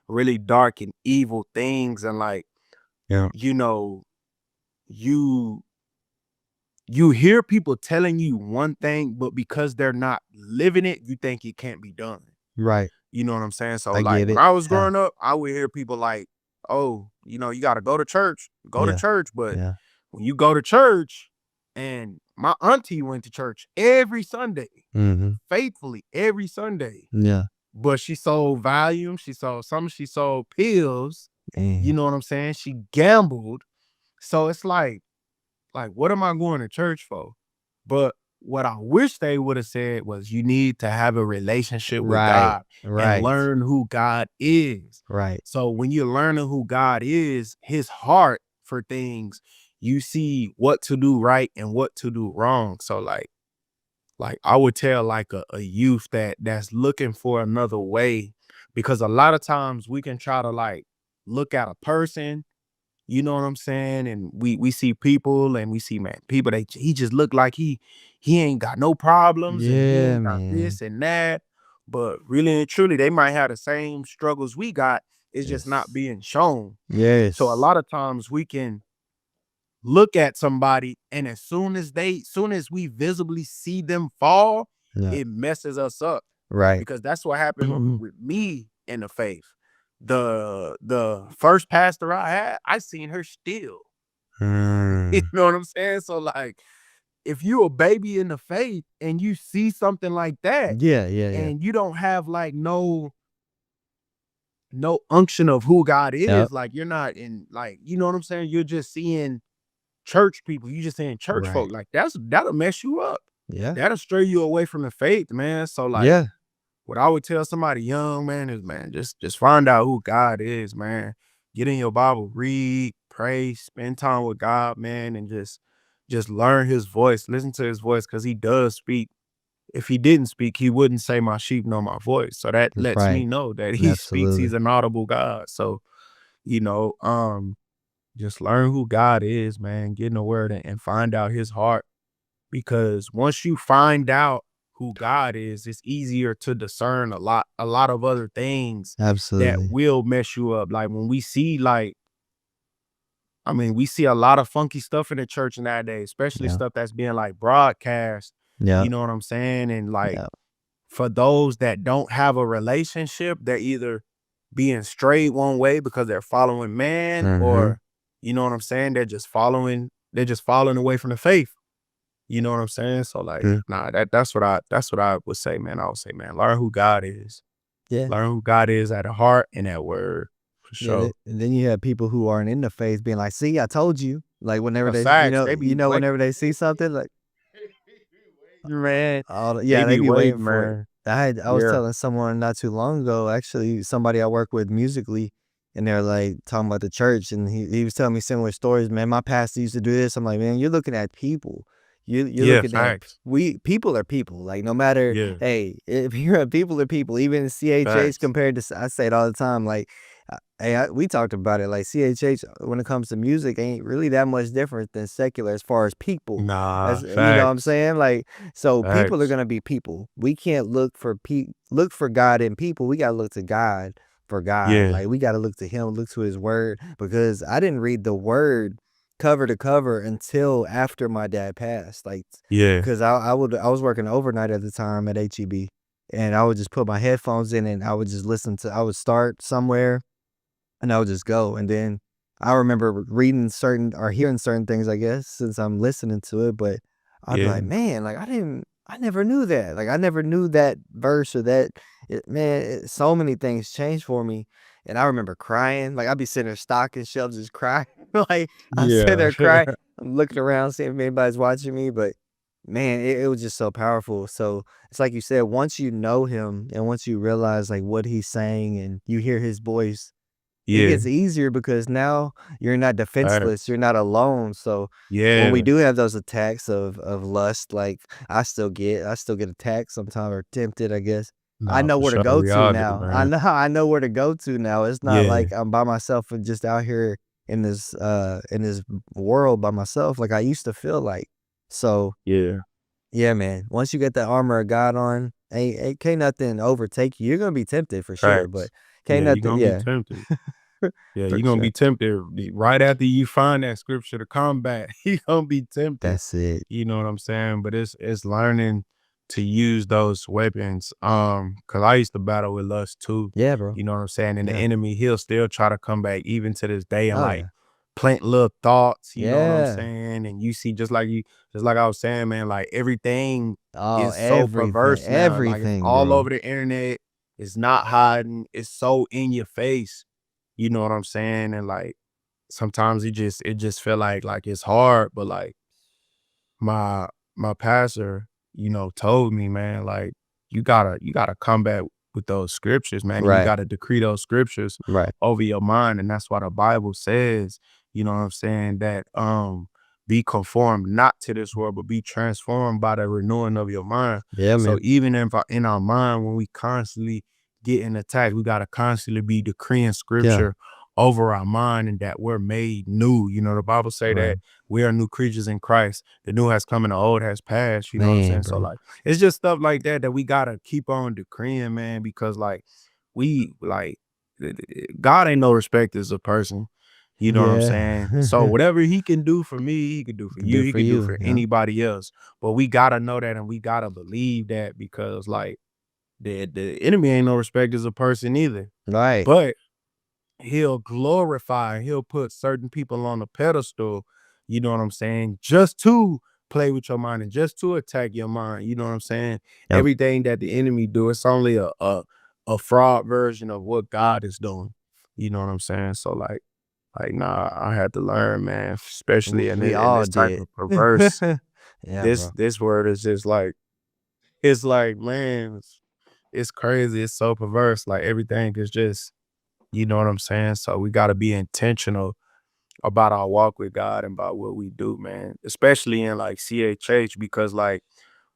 really dark and evil things, and like Yeah. you know you you hear people telling you one thing, but because they're not living it, you think it can't be done. Right. You know what I'm saying? So I like get when it. I was Yeah. growing up, I would hear people like, "Oh, you got to go to Yeah. church." But Yeah. when you go to church, and my auntie went to church every Sunday, Mhm. faithfully every Sunday, Yeah. but she sold volume, she sold pills. You Mm. know what I'm saying? She gambled. So it's like, what am I going to church for? But what I wish they would have said was, you need to have a relationship with Right. God and Right. learn who God is. Right. So when you're learning who God is, his heart for things, you see what to do right and what to do wrong. So like I would tell like a youth that's looking for another way, because a lot of times we can try to like look at a person, you know what I'm saying? And we see people and we see, man, people that he just look like he ain't got no problems and he Yeah, ain't got man. this and that. But really and truly, they might have the same struggles we got. It's just not Yes. being shown. So a Yes. lot of times we can look at somebody, and soon as we visibly see them fall, Yeah. it messes us up, Right. because that's what happened with me in the faith. The first pastor I had, I seen her steal. You Mm. know what I'm saying? So like if you a baby in the faith and you see something like that Yeah, yeah, yeah. and you don't have like no unction of who God Yep. is. Like you're not in like, you know what I'm saying? You're just seeing church people. You just seeing church Right. folk. Like that'll mess you up. Yeah. That'll stray you away from the faith, man. So like Yeah. what I would tell somebody young, man, is man, just find out who God is, man. Get in your Bible, read, pray, spend time with God, man, and just learn his voice, listen to his voice, because he does speak. If he didn't speak, he wouldn't say my sheep know my voice. So that That's lets me right. know that he speaks, Absolutely. he's an audible God. So, you know, just learn who God is, man. Get in the word and find out his heart. Because once you find out who God is, it's easier to discern a lot of other things that Absolutely. will mess you up. Like when we see like, I mean, we see a lot of funky stuff in the church nowadays, especially Yeah. stuff that's being like broadcast. Yeah. You know what I'm saying? And like Yeah. for those that don't have a relationship, they're either being strayed one way because they're following man, Mhm. or you know what I'm saying? They're just following away from the faith. You know what I'm saying? So like, Mm. nah, that's what I would say, man. I would say, man, learn who God is. Yeah. Learn who God is at the heart and at word. For Yeah, sure. and then you have people who aren't in the faith being like, "See, I told you." Like, whenever The they facts, they be wait. whenever they see something, like, Man, they yeah, they be be waiting waiting, for it. man. I was Yeah. telling someone not too long ago, actually, somebody I work with musically, and they're, like, talking about the church, and he was telling me similar stories, "Man, my pastor used to do this." I'm like, "Man, you're looking at people. You're Yeah, looking at facts. we people are people, like, no matter Yeah, hey, if you're a people are people, even CHH facts. compared to I say it all the time, like, hey, we talked about it, like, CHH, when it comes to music, ain't really that much different than secular as far as people, Nah, as you know what I'm facts. saying? Like, so people are Facts. gonna be people. We can't look for God in people. We gotta look to God for God. Yeah, Like we gotta look to Him, look to His Word. Because I didn't read the Word cover to cover until after my dad passed. Like, yeah, cause I was working overnight at the time at HEB, and I would just put my headphones in and I would just listen to. I would start somewhere and I would just go. And then I remember reading certain or hearing certain things, I guess, since I'm listening to it. But I'd be like, yeah, man, like I never knew that. Like I never knew that verse or that. So many things changed for me. And I remember crying. Like I'd be sitting there stocking shelves, just crying. Like I sit yeah. there crying. I'm looking around, seeing if anybody's watching me. But man, it was just so powerful. So it's like you said, once you know him and once you realize like what he's saying and you hear his voice, it Yeah, gets easier because now you're not defenseless, facts. you're not alone, so when we Yeah. do have those attacks of lust, like, I still get attacked sometimes or tempted, I guess. I Nah, know for where to sure. go We to all do, now. man. I know where to go to now. It's not Yeah, like I'm by myself and just out here in this world by myself like I used to feel like. So, yeah, yeah, man, once you get that armor of God on, ain't can't nothing overtake you. You're gonna be tempted for sure, but facts. can't Yeah, you're nothing gonna be yeah. tempted. Yeah, For you're gonna sure. be tempted right after you find that scripture to combat. You're gonna be tempted. That's it. You know what I'm saying? But it's learning to use those weapons. Cause I used to battle with lust too. Yeah, bro. You know what I'm saying? And the Yeah. enemy, he'll still try to come back even to this day and Oh, like yeah. plant little thoughts, you know what I'm Yeah. saying? And you see just like I was saying, man, like everything Oh, is so perverse now. Like it's everything, all bro. over the internet. It's not hiding. It's so in your face. You know what I'm saying? And like sometimes it just feel like it's hard, but like my my pastor, told me, man, like you gotta combat with those scriptures, man, and you Right. gotta decree those scriptures Right. over your mind. And that's why the Bible says, you know what I'm saying, that be conformed not to this world, but be transformed by the renewing of your mind. Yeah, So man. even if in our mind, when we constantly getting attacked, we gotta constantly be decreeing Yeah. scripture over our mind and that we're made new. You know, the Bible say Right. that we are new creatures in Christ. The new has come and the old has passed. You know what I'm Man, saying? So bro. like it's just stuff like that that we gotta keep on decreeing, man, because like we like God ain't no respecters of person. You know what I'm Yeah. saying? So whatever he can do for me, he can do for Can do you, he for can do you, for yeah. anybody else. But we gotta know that and we gotta believe that because like the enemy ain't no respecters of person either. Right. But he'll glorify, he'll put certain people on a pedestal, you know what I'm saying, just to play with your mind and just to attack your mind, you know what I'm saying? Yep. Everything that the enemy do, it's only a fraud version of what God is doing. You know what I'm saying? So like nah, I had to learn, man, especially We in all this type did. of perverse. Yeah, This bro. this word is just like it's like man, it's crazy. It's so perverse. Like everything is just you know what I'm saying. So we got to be intentional about our walk with God and about what we do, man. Especially in like CHH because like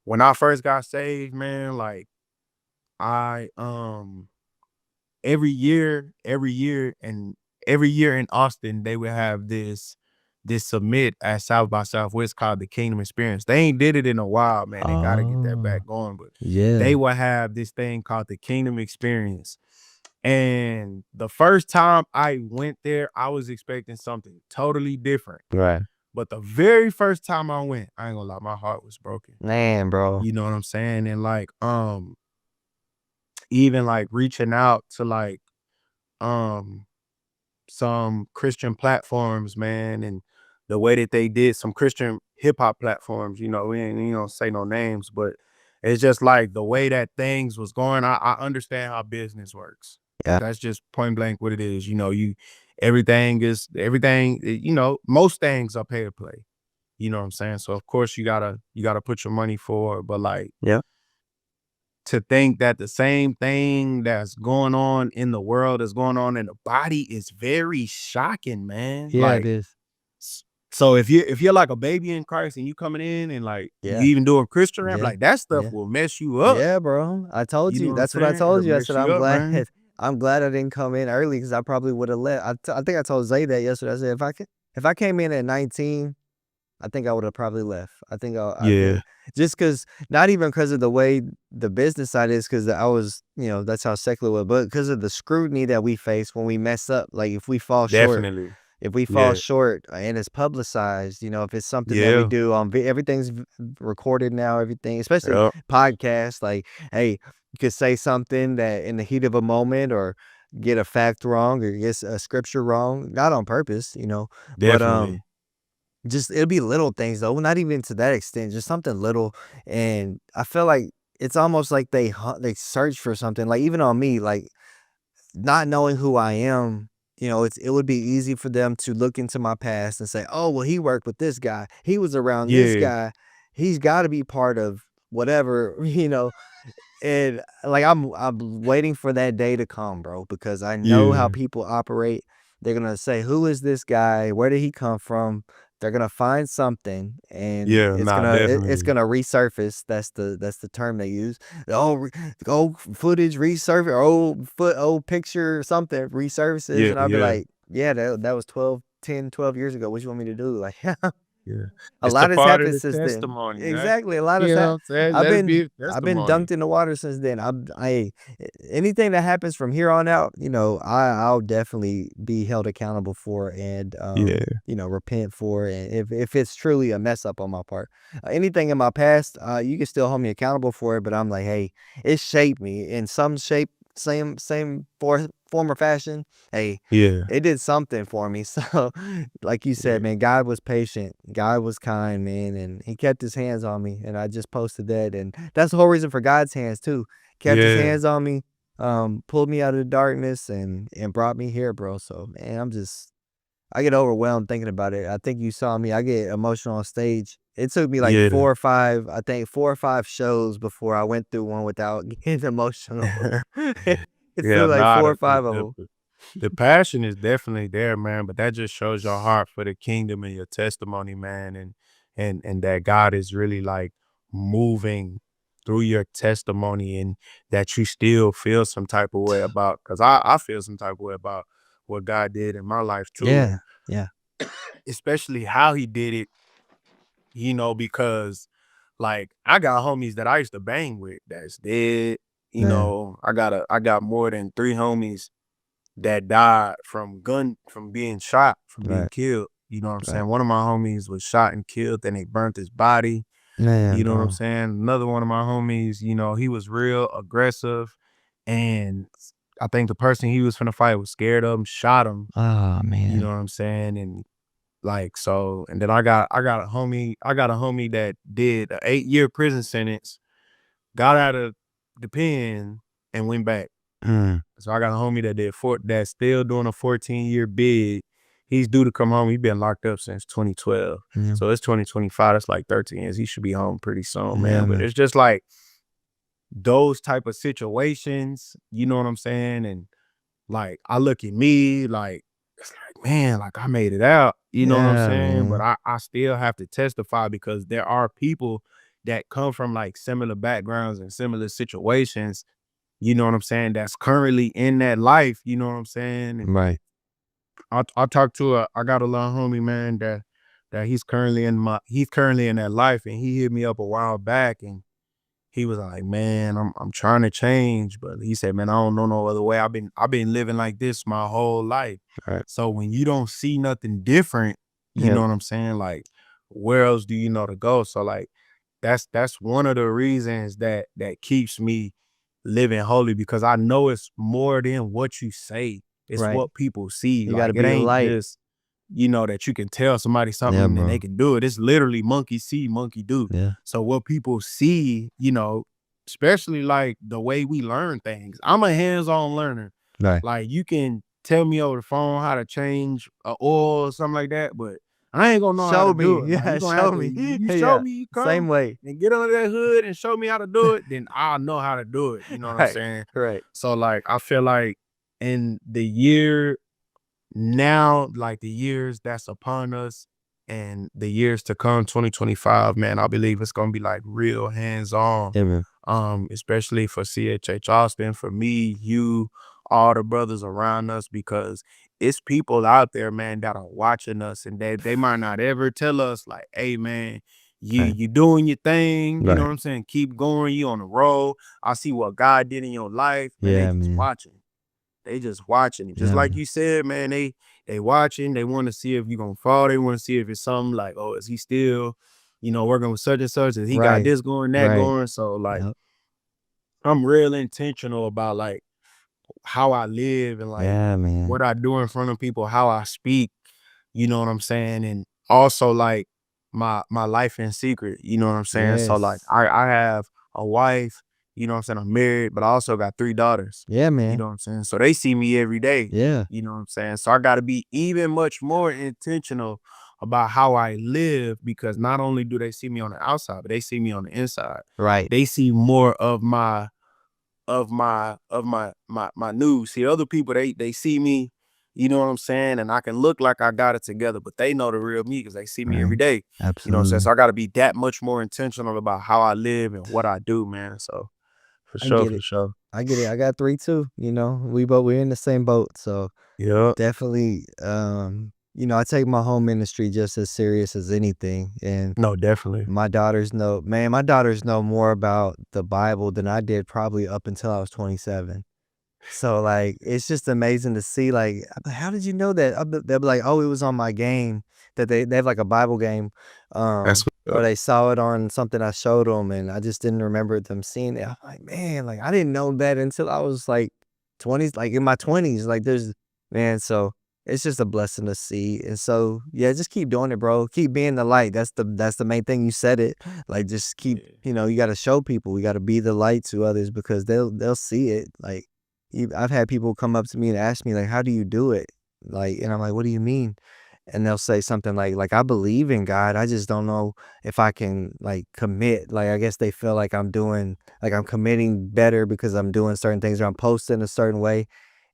when I first got saved, man, like I and every year in Austin, they would have this submit at South by Southwest called the Kingdom Experience. They ain't did it in a while, man. They gotta get that Oh, back going, but yeah. they would have this thing called the Kingdom Experience. And the first time I went there, I was expecting something totally different. Right. But the very first time I went, I ain't gonna lie, my heart was broken. Man, bro. You know what I'm saying? And like, even like reaching out to like um some Christian platforms, man, and the way that they did some Christian hip hop platforms, we ain't you don't say no names, but it's just like the way that things was going. I understand how business works. Yeah. That's just point blank what it is. Everything, most things are pay to play. You know what I'm saying? So of course you gotta put your money forward, but like Yeah. to think that the same thing that's going on in the world is going on in the body is very shocking, man. Yeah, it Like, is. so if you're like a baby in Christ and you coming in and like you Yeah. even doing Christian rap, Yeah. like that stuff Yeah. will mess you up. Yeah, bro. I told You know you. what I'm That's what I saying? told It'll you. I mess said you I'm up, glad. man. I'm glad I didn't come in early because I probably would have left. I think I told Zay that yesterday. I said if I came in at 19, I think I would have probably left. I Yeah, think just because not even because of the way the business side is, because I was, that's how secular was, but because of the scrutiny that we face when we mess up. Like definitely. if we fall Yeah, short and it's publicized, if it's something that we yeah, do on everything's recorded now, everything, especially yeah, podcasts, like, hey, you could say something that in the heat of a moment or get a fact wrong or get a scripture wrong, not on purpose, but definitely. just it'll be little things though, not even to that extent, just something little. And I feel like it's almost like they search for something, like even on me, like not knowing who I am, it would be easy for them to look into my past and say, "Oh, well, he worked with this guy. He was around this Yeah, guy. He's got to be part of whatever," And like I'm waiting for that day to come, bro, because I know how yeah, people operate. They're gonna say, "Who is this guy? Where did he come from?" They're gonna find something, and yeah. Nah, it's definitely. gonna resurface. That's the term they use. Old footage resurface, or old picture, something resurfaces, Yeah, and I'll be yeah, like, "Yeah, that was 12 years ago. What you want me to do?" Like, yeah. a It's the lot has part of happened the since then. testimony, man. Exactly, a lot has You know what happened. I'm saying? I've Let it been be a I've been testimony. dunked in the water since then. Anything that happens from here on out, I'll definitely be held accountable for and Yeah, repent for. And if it's truly a mess up on my part, anything in my past, you can still hold me accountable for it. But I'm like, hey, it shaped me in some shape, same form or fashion. Hey, yeah, it did something for me. So, like you said, yeah. man, God was patient. God was kind, man, and he kept his hands on me. And I just posted that. And that's the whole reason for God's hands too. Kept his Yeah, hands on me, pulled me out of the darkness and brought me here, bro. So, man, I get overwhelmed thinking about it. I think you saw me. I get emotional on stage. It took me like yeah. 4 or 5 shows before I went through one without getting emotional. It Yeah, through like nah, four the or five of them. the passion is definitely there, man, but that just shows your heart for the kingdom and your testimony, man, and that God is really, like, moving through your testimony and that you still feel some type of way about. Cause I feel some type of way about what God did in my life too, and Yeah, yeah, especially how he did it, because, like, I got homies that I used to bang with that's dead, man. I got more than 3 homies that died from being shot, from being Right, killed. You know what I'm right. saying? One of my homies was shot and killed, and they burnt his body. Man, You know what I'm bro. saying? Another one of my homies, he was real aggressive, and I think the person he was finna fight was scared of him, shot him. Oh, You know man. what I'm saying? And like so, and then I got a homie that did a 8-year prison sentence, got out of the pen, and went back. So I got a homie that that's still doing a 14-year bid. He's due to come home. He's been locked up since 2012. Yeah. So it's 2025. That's like 13 years. He should be home pretty soon, Yeah, man. But man. it's just like those type of situations, you know what I'm saying? And like I look at me like it's like, man, like I made it out, you know what I'm Yeah, saying? But man. I still have to testify because there are people that come from like similar backgrounds and similar situations, you know what I'm saying, that's currently in that life, you know what I'm saying? And Right. I talked to I got a little homie, man, that he's currently in that life, and he hit me up a while back, and he was like, "Man, I'm trying to change," but he said, "Man, I don't know no other way. I've been living like this my whole life." Right. So when you don't see nothing different, you know Yep. what I'm saying? Like, where else do you know to go? So like, that's one of the reasons that keeps me living holy, because I know it's more than what you say. It's Right. what people see. You gotta Like, it be the ain't light. just, that you can tell somebody Yeah, something and they bro. can do it. It's literally monkey see, monkey do. Yeah. So what people see, especially like the way we learn things. I'm a hands-on learner. Right. Like, you can tell me over the phone how to change a oil or something like that, but I ain't gonna know how to Show do me. it. Like, you Yeah, gonna have show to, me. you show Yeah. me, you Same come way. and get under that hood and show me how to do it, then I'll know how to do it. You know what I'm Right. saying? Right. So like I feel like in the year now, like the years that's upon us and the years to come, 2025, man, I believe it's gonna be like real hands-on. Yeah, man. Especially for CHH Austin, for me, you, all the brothers around us, because it's people out there, man, that are watching us, and they might not ever tell us like, "Hey, man, Right. you doing your thing," you know Right. what I'm saying? Keep going, you on the road. I see what God did in your life, man. They Yeah, just man. watching. They just watching it. Just Yeah, like man. you said, man, they watching, they want to see if you gonna fall. They want to see if it's something like, oh, is he still, working with such and such? Is he got Right. this going, that Right. going? So like Yep. I'm real intentional about like how I live and like Yeah, man. what I do in front of people, how I speak, you know what I'm saying? And also like my life in secret, you know what I'm saying? So like Yes. I have a wife, you know what I'm saying? I'm married, but I also got 3 daughters, Yeah, you man. know what I'm saying? So they see me every day, Yeah. you know what I'm saying? So I gotta be even much more intentional about how I live, because not only do they see me on the outside, but they see me on the inside. Right. They see more of my news. See, other people, they see me, you know what I'm saying, and I can look like I got it together, but they know the real me because they see me every Right. day. You know what I'm saying? Absolutely. So I got to be that much more intentional about how I live and what I do, man. So for I sure, get for it. sure. I get it. I got 3 too, you know? We're in the same boat, so Yeah. definitely, I take my home ministry just as serious as anything, and No, definitely. my daughters know more about the Bible than I did probably up until I was 27. So, like, it's just amazing to see, like, I'm like, "How did you know that?" They'll be like, "Oh, it was on my game," that they have, like, a Bible game, That's what's or up. they saw it on something I showed them, and I just didn't remember them seeing it. I'm like, "Man, like, I didn't know that until I was, like, 20s, like, in my 20s." Like, so it's just a blessing to see, and so, yeah, just keep doing it, bro. Keep being the light. That's the main thing. You said it. Like, just keep, Yeah. you gotta show people. We gotta be the light to others because they'll see it, like, I've had people come up to me and ask me, like, "How do you do it?" Like, and I'm like, "What do you mean?" And they'll say something like, "I believe in God. I just don't know if I can, like, commit." Like, I guess they feel like I'm committing better because I'm doing certain things or I'm posting a certain way.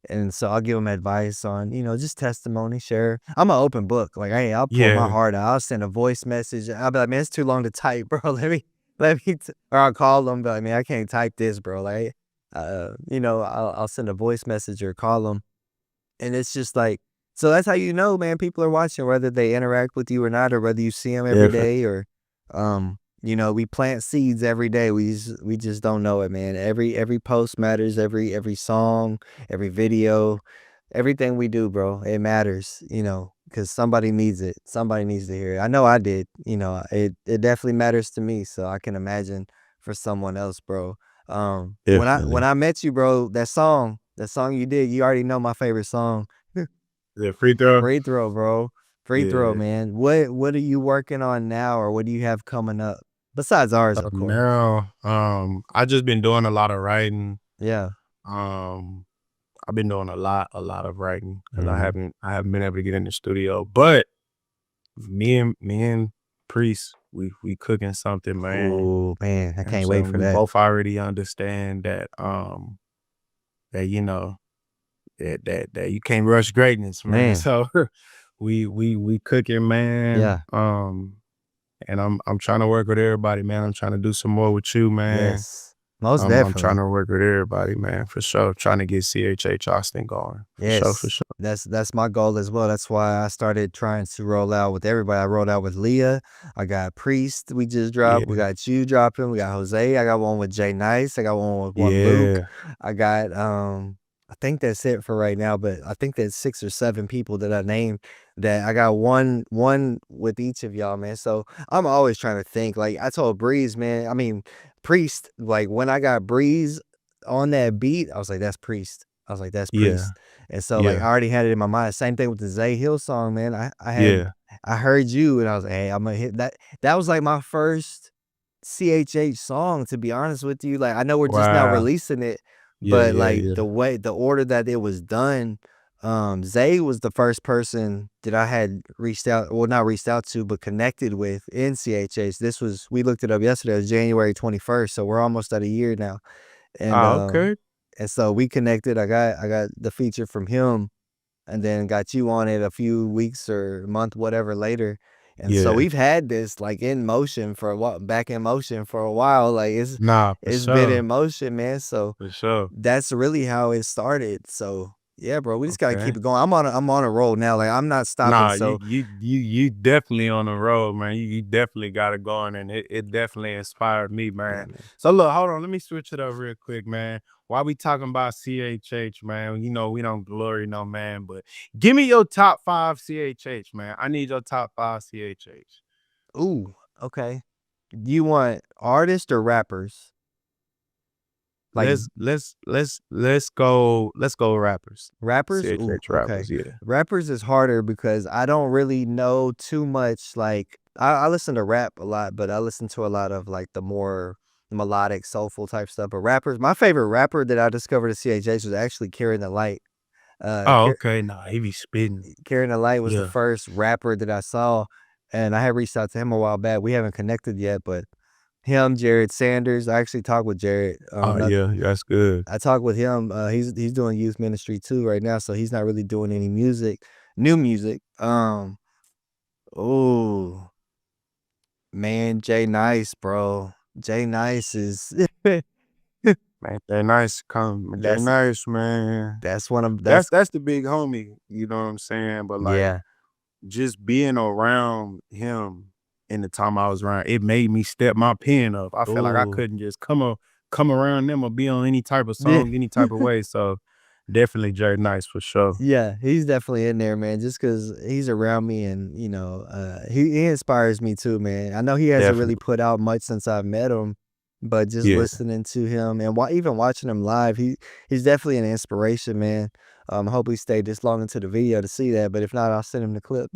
And so I'll give them advice on, just testimony, share. I'm an open book. Like, I'll pour my Yeah. heart out. I'll send a voice message. I'll be like, "Man, it's too long to type, bro. Or I'll call them, be like, "Man, I can't type this, bro." Like, I'll send a voice message or call them. And it's just like, so that's how you know, man, people are watching, whether they interact with you or not, or whether you see them every Definitely. day or, we plant seeds every day. We just don't know it, man. Every post matters, every song, every video, everything we do, bro, it matters, because somebody needs it. Somebody needs to hear it. I know I did, it definitely matters to me. So I can imagine for someone else, bro. When I Definitely. met you, bro, that song you did, you already know my favorite song. The free throw. Free throw, bro. Free throw, Yeah. man. What are you working on now, or what do you have coming up? Besides ours, of course. Now, I just been doing a lot of writing. Yeah. I've been doing a lot of writing because Mhm. I haven't been able to get in the studio. But me and Priest, we cooking something, man. Oh, man, I You know what I'm can't wait saying? for We that. both already understand that that you know that you can't rush greatness, man. Man, So we cooking, man. yeah, And I'm trying to work with everybody, man. I'm trying to do some more with you, man. yes. Most I'm trying definitely. to work with everybody, man, for sure. Trying to get CHH Austin going. For sure, for Yes, sure. that's my goal as well. That's why I started trying to roll out with everybody. I rolled out with Leah. I got Priest. We just dropped. We Yeah. got you dropping. We got Jose. I got one with Jay Nice. I got one with one Luke. Yeah. I got I think that's it for right now. But I think there's 6 or 7 people that I named. That I got one with each of y'all, man. So I'm always trying to think. Like I told Breeze, man. I mean Priest. Like when I got Breeze on that beat, I was like, that's Priest. I was like, that's Yeah. Priest. And so, like, I Yeah. already had it in my mind. Same thing with the Xay Hill song, man. Yeah. I heard you and I was like, hey, I'm gonna hit that. That was like my first CHH song, to be honest with you. Like, I know we're just now Wow. releasing it, Yeah, but yeah, like yeah. the order that it was done, Zay was the first person that I had reached out, well, not reached out to, but connected with in CHH. We looked it up yesterday, it was January 21st. So we're almost at a year now. And Ah, okay. so we connected. I got the feature from him and then got you on it a few weeks or month, whatever later. And so Yeah. we've had this like in motion for a while, back in motion for a while. Like Nah, for it's been sure. in motion, man. So For sure. that's really how it started. So yeah, bro, we just gotta keep Okay. it going. I'm on a roll now. Like I'm not stopping. Nah, So you definitely on the road, man. You definitely got it going, and it definitely inspired me, yeah, man. man. So look, hold on, let me switch it up real quick, man. While we talking about CHH, man, you know we don't glory no man, but give me your top 5 CHH, man. I need your top 5 CHH. Ooh, okay. You want artists or rappers? Like Let's go rappers. rappers? Ooh, CHH okay. rappers, yeah. Rappers is harder because I don't really know too much. Like I listen to rap a lot, but I listen to a lot of like the more melodic, soulful type stuff. But rappers, my favorite rapper that I discovered at CHH was actually Carrying the Light. Oh, okay. Nah, he be spitting. Carrying the Light was the Yeah. first rapper that I saw, and I had reached out to him a while back. We haven't connected yet, but him, Jared Sanders. I actually talked with Jared. Oh Not yeah, that's good. I talked with him. He's doing youth ministry too right now, so he's not really doing any music, new music. Oh man, Jay Nice, bro. Jay Nice is Man, Jay Nice come Jay that's Nice, man. that's one of that's That's the big homie, you know what I'm saying? But like yeah. just being around him in the time I was around, it made me step my pen up. I felt like I Oh couldn't just come around them or be on any type of yeah. song, any type of way. So definitely Jay Nice for sure. Yeah, he's definitely in there, man, just 'cause he's around me and, he inspires me too, man. I know he hasn't really Definitely. put out much since I've met him, but just Yeah. listening to him and even watching him live, he's definitely an inspiration, man. I hope he stayed this long into the video to see that, but if not, I'll send him the clip.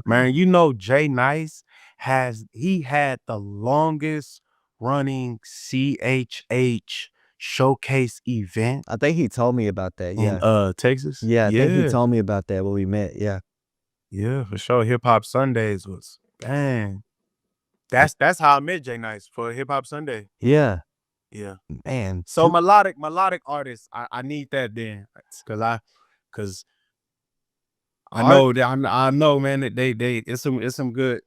Man, you know Jay Nice he had the longest running CHH showcase event I think he told me about that, in yeah. Texas. Yeah, I think he Yeah. told me about that when we met, yeah. Yeah, for sure. Hip Hop Sundays was dang. Y That's how I met Jay Nice for Hip Hop Sunday. yeah, Yeah. man, So melodic artists, I need that then. Cause I art know that I know, man, that they it's some good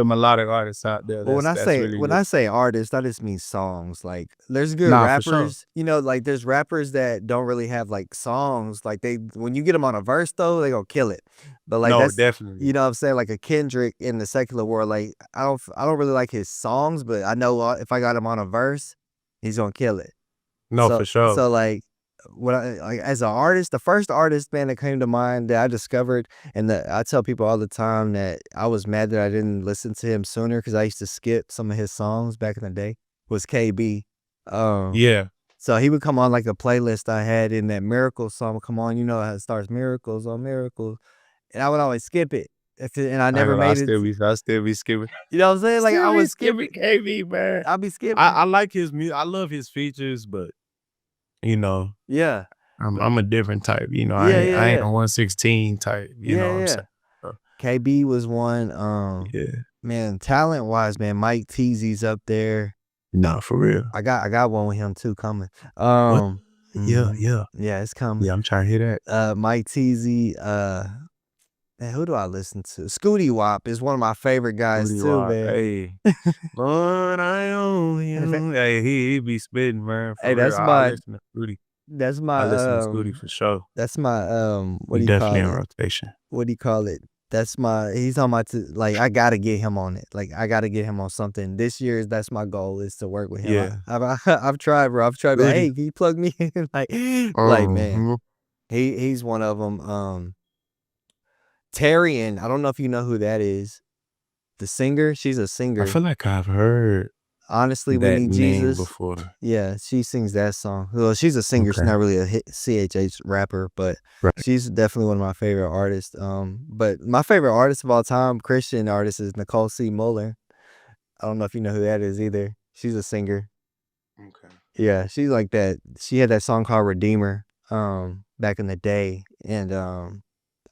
melodic artists out there. Well, That's really when good. I say artist, I just mean songs. Like, there's good Nah, for sure. rappers, like there's rappers that don't really have like songs. Like when you get them on a verse though, they gonna kill it. But like No, that's, definitely. what I'm saying, like a Kendrick in the secular world. Like I don't really like his songs, but I know if I got him on a verse, he's gonna kill it. No, for sure. Like when I like as an artist, the first artist band that came to mind that I discovered, and that I tell people all the time that I was mad that I didn't listen to him sooner because I used to skip some of his songs back in the day, was KB. Um, Yeah. so he would come on like a playlist I had in that Miracle song would come on, you know how it starts miracles on miracles, and I would always skip it. And I I ain't never gonna lie, made it. I still be skipping. You know what I'm saying? Like I Still be would skip skipping it. KB, man. I'll be skipping. I like his music. I love his features, but you know, Yeah. I'm a different type, you know, Yeah, yeah, I ain't yeah. a 116 type, you know Yeah, what I'm yeah. saying? So, KB was one, yeah. man, talent-wise, man, Mike Teasy's up there. Nah, for real. I got one with him too coming. What? Yeah, Mhm. yeah. Yeah, it's coming. Yeah, I'm trying to hear that. Mike Teasy, man, who do I listen to? Scooty Wop is one of my favorite guys Booty too, Wop, man. hey. Lord, I only And if it you. Hey, he be spitting, man, hey, for real. I listen to Scooty. that's I my, listen to Scooty for sure. that's my, what He do you definitely call in it? rotation. What do you call it? That's my he's on my like, I gotta get him on it. Like, I gotta get him on something. This year, that's my goal is to work with him. Yeah. I've tried, bro. I've tried to be like, Scooty. "Hey, can you plug me in?" Like, man, Mhm. he's one of them. Terrian, I don't know if you know who that is. The singer, she's a I singer. feel like I've heard Honestly, We that Need name Jesus. before. Yeah, she sings that song. Well, she's a singer. She's Okay. not really a CHH rapper, but Right. she's definitely one of my favorite artists. But my favorite artist of all time, Christian artist, is Nicole C. Muller. I don't know if you know who that is either. She's a singer. Okay. Yeah, she's like that. She had that song called Redeemer, back in the day, and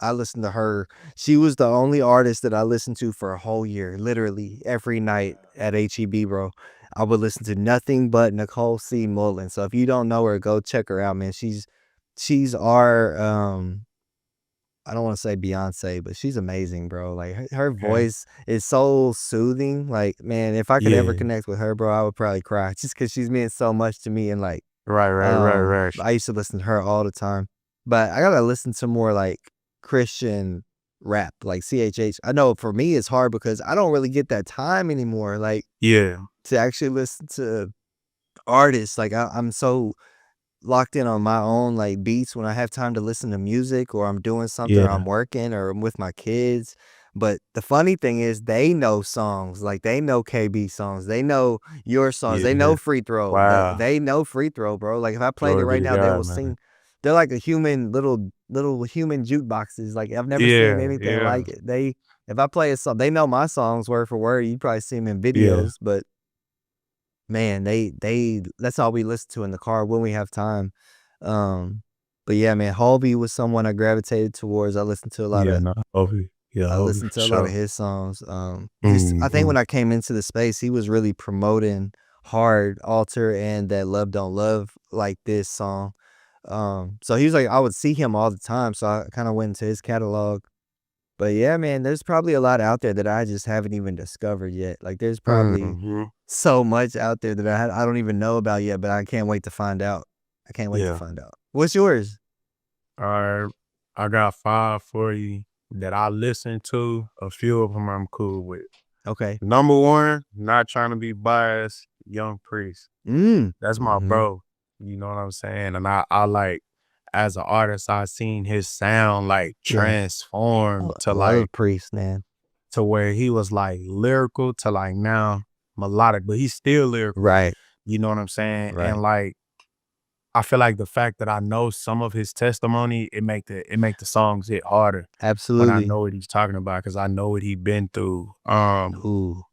I listened to her. She was the only artist that I listened to for a whole year, literally every night at HEB, bro. I would listen to nothing but Nicole C. Mullen. So if you don't know her, go check her out, man. She's our I don't want to say Beyonce, but she's amazing, bro. Like her Okay. voice is so soothing. Like, man, if I could ever Yeah. connect with her, bro, I would probably cry just because she's meant so much to me. And like, Right. I used to listen to her all the time. But I gotta listen to more like Christian rap, like CHH. I know for me it's hard because I don't really get that time anymore. Like Yeah. to actually listen to artists. Like I'm so locked in on my own like beats when I have time to listen to music or I'm doing something or I'm Yeah. working or I'm with my kids. But the funny thing is they know songs, like they know KB songs, they know your songs, they Yeah. know Free Throw. Wow. They know Free Throw, bro. Like if I played it Glory be right to now, they God, will man. sing. They're like a human little human jukeboxes. Like I've never seen Yeah. anything Yeah. like it. They if I play a song, they know my songs word for word. You probably see them in Yeah. videos, but man, they that's all we listen to in the car when we have time. Um, but yeah, man, Halvey was someone I gravitated towards. Yeah, no, Hobie. Yeah, I Hobie listened for to a lot of sure. his songs. Just I think Mhm. when I came into the space, he was really promoting Hard Altar and that Love Don't Love like this song. So he was like I would see him all the time, so I kind of went into his catalog. But yeah, man, there's probably a lot out there that I just haven't even discovered yet. Like there's probably Mhm. so much out there that I don't even know about yet, but I can't wait to find out. I can't wait to Yeah. find out. What's yours? Alright, I got 5 for you that I listen to. A few of them I'm cool with. Okay. Number 1, not trying to be biased, Young Priest. That's my Mhm. bro. You know what I'm saying? And I like, as an artist, I seen his sound like Yeah. transform I to love like Priest, man. to where he was like lyrical to like now melodic, but he's still lyrical. Right. You know what I'm saying? And Right. like I feel like the fact that I know some of his testimony, it make the songs hit harder when I Absolutely. know what he's talking about because I know what he been through. Ooh.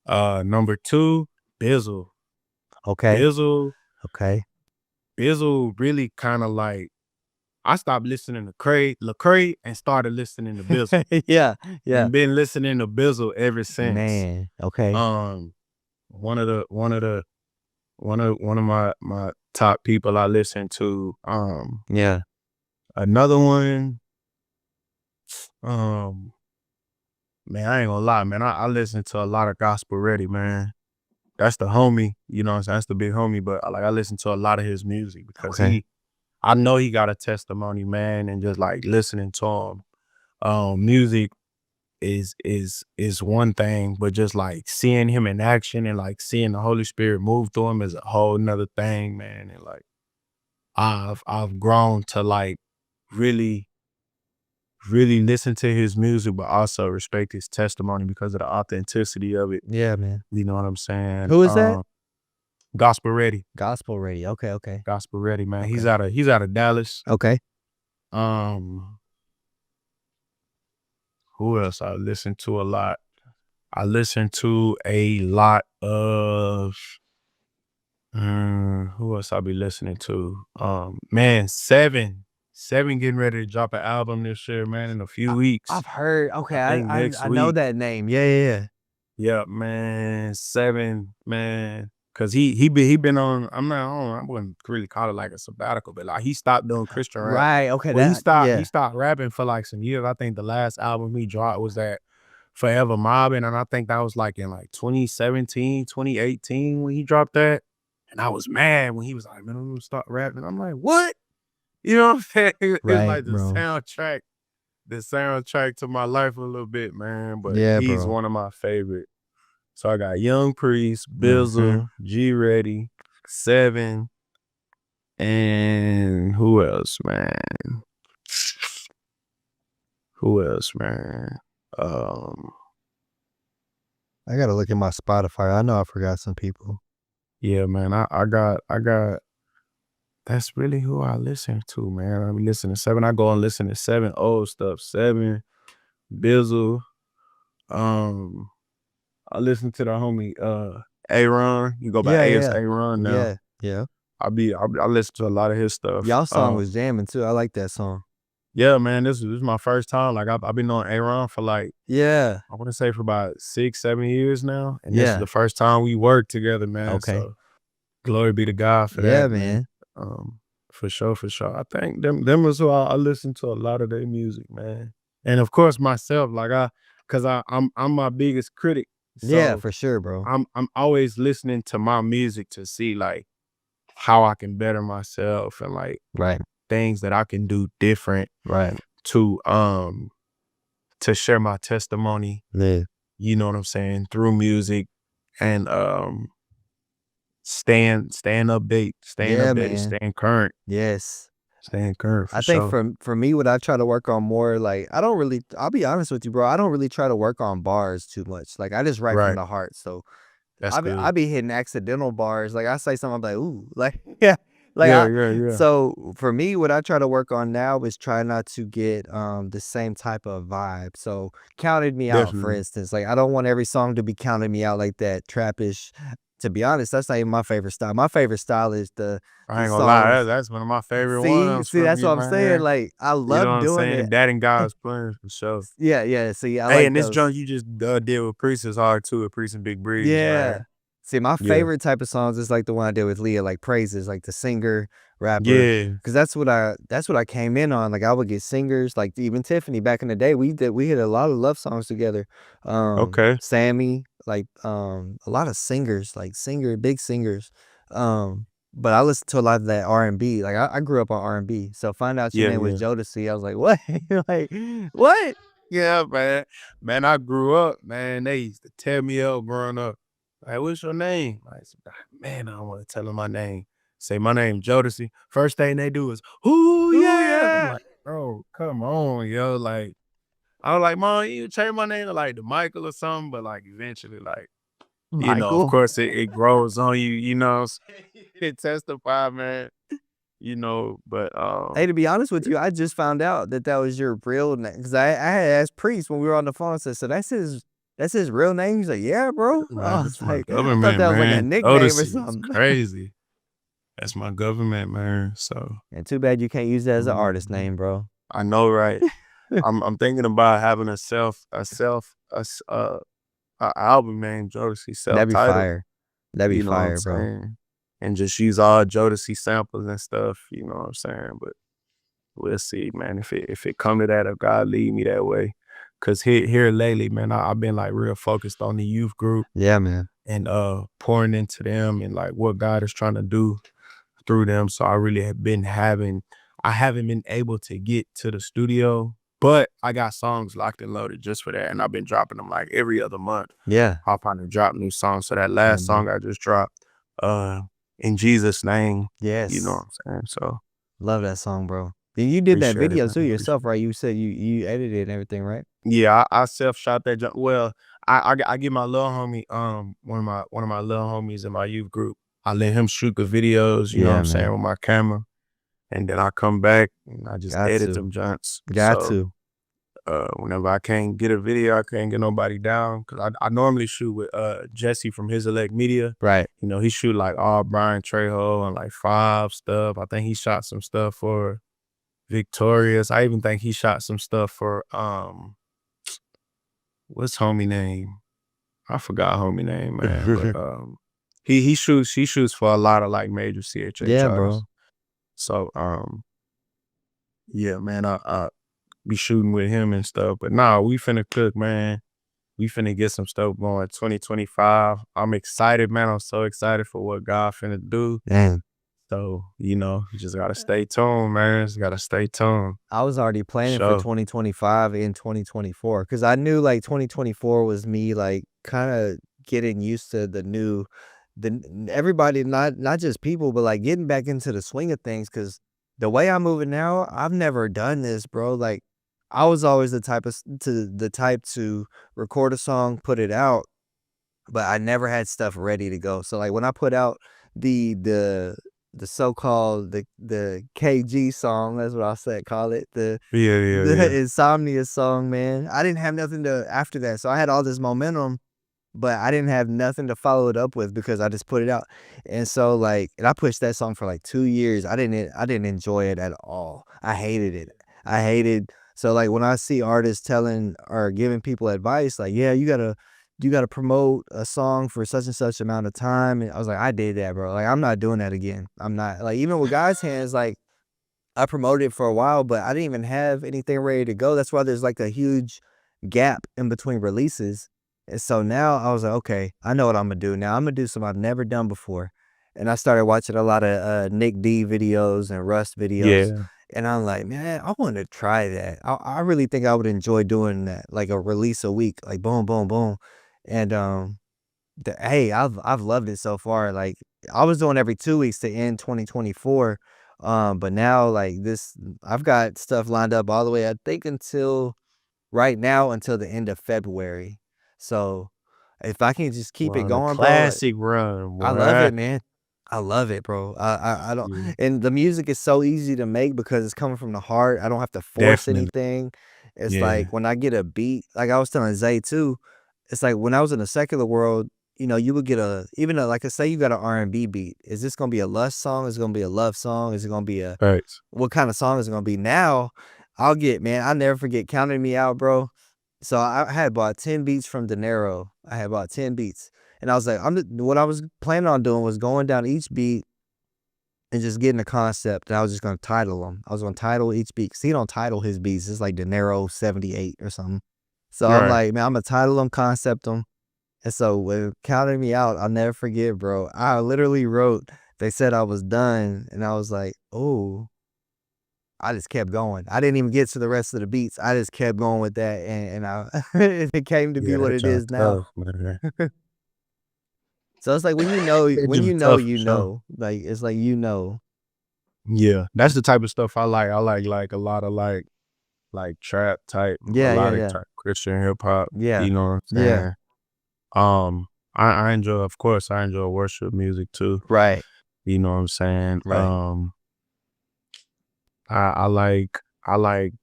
Number 2, Bizzle. Okay. Bizzle, Okay. Bizzle really kind of like I stopped listening to Lecrae and started listening to Bizzle Yeah. Yeah. and been listening to Bizzle ever since. Man. Okay. Um, one of the one of the one of my top people I listen to. Yeah. Another one. Um, Man, I ain't gonna lie, man. I listen to a lot of gospel ready, man. That's the homie, you know what I'm saying? That's the big homie, but I listen to a lot of his music because Okay. I know he got a testimony, man, and just like listening to him. Music is one thing, but just like seeing him in action and like seeing the Holy Spirit move through him is a whole nother thing, man. And like I've grown to like really really listen to his music, but also respect his testimony because of the authenticity of it. Yeah, man. You know what I'm saying? Who is that? Gospel Ready. Gospel Radio. Okay. Okay. Gospel Ready, man. He's Okay. out of Dallas. Okay. Um, who else I listen to a lot? I listen to a lot of Who else I be listening to? Man, Seven getting ready to drop an album this year, man, in a few I weeks. I've heard okay, I think next I know week. that name. Yeah, yeah, yeah. Yeah, man, Seven, man, cause he been on. I'm not on. I wouldn't really call it like a sabbatical, but like he stopped doing Christian rap. Right, okay, Well, that he yeah. stopped rapping for like some years. I think the last album he dropped was that Forever Mobbing, and I think that was like in like 2017, 2018 when he dropped that. And I was mad when he was like, "Man, I'm gonna start rapping." I'm like, "What?" You know what I'm saying? It's Right, like bro. the soundtrack to my life a little bit, man. But Yeah, he's bro. one of my favorite. So I got Young Priest, Bizzle, Mhm. G Ready, Seven, and who else, man? Who else, man? Um, I gotta look at my Spotify. I know I forgot some people. yeah, man. I got. That's really who I listen to, man. I be listening to Seven. I go and listen to Seven old stuff. Seven, Bizzle. Um, I listen to the homie Aaron. You go by Yeah, AS yeah. Aaron now. Yeah, yeah. I listen to a lot of his stuff. Y'all song was jamming too. I like that song. Yeah, man, this is my first time. Like I've been on Aaron for like Yeah, I want to say for about 6, 7 years now, and this is yeah. the first time we worked together, man. Okay. So glory be to God for Yeah, that, man. man. Um, for sure, for sure. I think them was who I listen to a lot of their music, man. And of course myself, like cause I'm my biggest critic. Yeah, So for sure, bro. I'm always listening to my music to see like how I can better myself and like Right, things that I can do different right. to to share my testimony, Yeah. you know what I'm saying, through music and staying Yeah, updated, man. Yes. staying current I for think sure. for me, what I try to work on more, like I don't really. I'll be honest with you, bro. I don't really try to work on bars too much. Like I just write from Right. the heart. So That's I good. be hitting accidental bars. Like I say something, I'm like, ooh, like yeah, like Yeah, I. yeah, yeah. So for me, what I try to work on now is try not to get the same type of vibe. So counted me out, for Definitely. instance. Like I don't want every song to be counting me out like that trappish. To be honest, that's not even my favorite style. My favorite style is I the ain't gonna lie, songs. that's one of my favorite ones See, from that's you, what I'm saying. man. Like I You know what love I'm doing saying? it. That and God's plans for sure. Yeah, yeah. See, I Hey, like and this those. joint you just did with Priest is hard too, with Priest and Big Breeze, Yeah. man. See, my Yeah. favorite type of songs is like the one I did with Leah, like praises, like the singer, rapper. Yeah. Cause that's what I came in on. Like I would get singers, like even Tiffany back in the day. We had a lot of love songs together. Okay. Sammy, like a lot of singers, like big singers. But I listened to a lot of that R&B. Like I grew up on R&B. So find out your Yeah, name was yeah. Jodeci. I was like, what? Like, what? Yeah, man. Man, I grew up, man. They used to tear me up growing up. Like, what's your name? I said, "Ah, man, I don't want to tell them my name. Say my name, Jodeci. First thing they do is, "Ooh, Oh yeah." I'm yeah. like, bro, come on, yo. Like, I was like, Mom, you change my name to like the Michael or something, but like eventually, like, of Michael. course it grows on you, you know what I'm saying? It testify, man, but Hey, to be honest with you, I just found out that that was your real name because I had asked Priest when we were on the phone. I said, "So that's his real name?" He's like, "Yeah, bro." man, I was that's my like, I thought government, that was like a man. nickname or Jodeci is something. crazy. That's my government, man. So And too bad you can't use that as an artist mhm. name, bro. I know, right? I'm thinking about having a album named Jodeci That'd be self-titled, fire. That'd be you know what I'm fire, bro. saying? And just use all Jodeci samples and stuff, you know what I'm saying? But we'll see, man, if it come to that, if God lead me that way. Cause here lately, man, I've been like real focused on the youth group Yeah, man. and pouring into them and like what God is trying to do through them. So I really have been I haven't been able to get to the studio, but I got songs locked and loaded just for that. And I've been dropping them like every other month. Yeah. I'll probably drop new songs. So that Yeah, last bro. song I just dropped, in Jesus' name, you know what Yes. I'm saying? So Love that song, bro. And you did that appreciate it, video man. too Appreciate yourself, it. right? You said you edited and everything, right? Yeah, I self shot that jump. Well, I get my little homie, one of my little homies in my youth group. I let him shoot the videos, you know what Yeah, I'm saying, man. with my camera. And then I come back and I just Got edit to. them joints. Got So to. whenever I can't get a video, I can't get nobody down, cause I normally shoot with Jesse from His Elect Media. Right. You know, he shoot like all Brian Trejo and like Five stuff. I think he shot some stuff for Victorious. I even think he shot some stuff for what's homie name? I forgot homie name, man. But he shoots for a lot of like major CHH Yeah, artists. bro. So yeah, man, I be shooting with him and stuff. But nah, we finna cook, man. We finna get some stuff going 2025. I'm excited, man. I'm so excited for what God finna do. Damn. So, you know, you just gotta stay tuned, man. Just gotta stay tuned. I was already planning for Sure. 2025 and 2024 because I knew like 2024 was me like kind of getting used to everybody, not just people, but like getting back into the swing of things. Because the way I'm moving now, I've never done this, bro. Like I was always the type to record a song, put it out, but I never had stuff ready to go. So like when I put out the so-called the KG song, that's what call it, the Yeah. Insomnia song, man. I didn't have nothing to after that. So I had all this momentum, but I didn't have nothing to follow it up with because I just put it out. And so like and I pushed that song for like 2 years. I didn't enjoy it at all. I hated it. I hated so like when I see artists telling or giving people advice like, "Yeah, you gotta promote a song for such and such amount of time." And I was like, I did that, bro. Like, I'm not doing that again. I'm not like even with God's hands, like I promoted it for a while, but I didn't even have anything ready to go. That's why there's like a huge gap in between releases. And so now I was like, okay, I know what I'm gonna do now. I'm gonna do something I've never done before. And I started watching a lot of Nick D videos and Rust videos. Yeah. And I'm like, man, I want to try that. I really think I would enjoy doing that, like a release a week, like boom, boom, boom. And hey, I've loved it so far. Like I was doing every 2 weeks to end 2024. But now like this, I've got stuff lined up all the way, I think until right now until the end of February. So if I can just keep it Run a going, bro, classic run, I love boy. it, man. I love it, bro. I don't Yeah, and the music is so easy to make because it's coming from the heart. I don't have to force definitely. anything. It's Yeah. like when I get a beat, like I was telling Zay too, it's like when I was in the secular world, you would get like say you got an R&B beat. Is this gonna be a lust song? Is it gonna be a love song? Is it gonna be Thanks. what kind of song is it gonna be? Now, I'll never forget Counting Me Out, bro. So I had bought 10 beats from De Niro. I had bought 10 beats. And I was like, what I was planning on doing was going down each beat and just getting a concept. And I was just gonna title them. I was gonna title each beat. 'Cause he don't title his beats. It's like De Niro 78 or something. So I'm Right. like, man, I'm gonna title them, concept them. And so when Counting Me Out, I'll never forget, bro. I literally wrote, they said I was done. And I was like, oh. I just kept going. I didn't even get to the rest of the beats. I just kept going with that, and I it came to be Yeah, what that it job is now. tough, man. So it's like when That job tough for you sure. know. Like it's like you know. Yeah, that's the type of stuff I like. I like a lot of like trap type, Yeah, yeah, melodic yeah. type Christian hip hop. Yeah. You know what I'm Yeah. saying? I enjoy, of course, I enjoy worship music too. Right. You know what I'm saying? Right. I like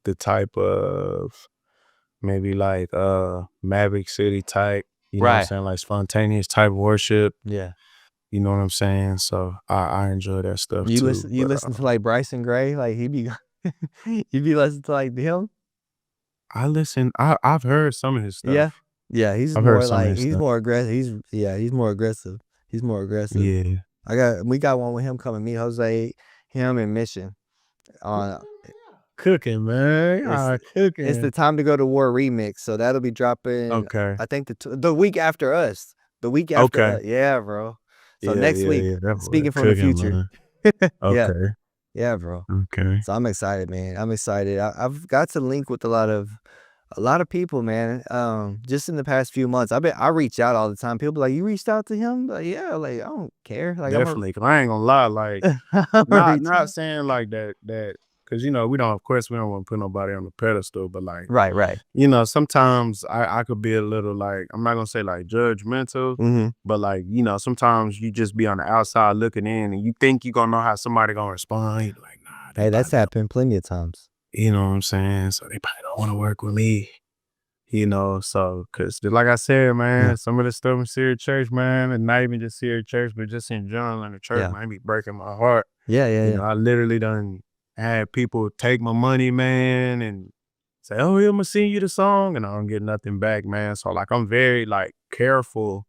the type of maybe like Maverick City type. You know what I'm Right. saying? Like spontaneous type of worship. Yeah. You know what I'm saying? So I enjoy that stuff too. You But listen to like Bryson Gray? Like he be you be listening to like him? I've heard some of his Yeah. stuff. Yeah, I've heard some of his he's stuff. more aggressive. He's more aggressive. He's more aggressive. Yeah. We got one with him coming. Me, Jose, him and Mission on Cooking, man. It's it's the Cooking. Time to Go to War remix, so that'll be dropping, Okay. I think the week after us. The week after Okay. yeah, bro. So next week, Yeah. That boy speaking from the cooking, future. man. Yeah, Okay. yeah, bro. Okay. So I'm excited, man. I'm excited. I've got to link with a lot of people, man. Just in the past few months, I reach out all the time. People be like, "You reached out to him?" Like, yeah, like I don't care. Like Definitely. 'Cause I ain't gonna lie, like I'ma reach not out. saying like that because we don't, of course we don't want to put nobody on the pedestal, but like, Right, right. sometimes I could be a little like, I'm not gonna say like judgmental, Mhm. but like, sometimes you just be on the outside looking in and you think you gonna know how somebody gonna respond. You're like, nah, they Hey, that's probably don't. happened plenty of times. You know what I'm saying? So they probably don't wanna work with me, so, 'cause like I said, Yeah. man, some of the stuff in Syria Church, man, and not even just Syria Church, but just in general in the church, Yeah. man, it be breaking my heart. Yeah, yeah, yeah. I literally done had people take my money, man, and say, "Oh, yeah, Imma send you the song," and I don't get nothing back, man. So, like, I'm very, like, careful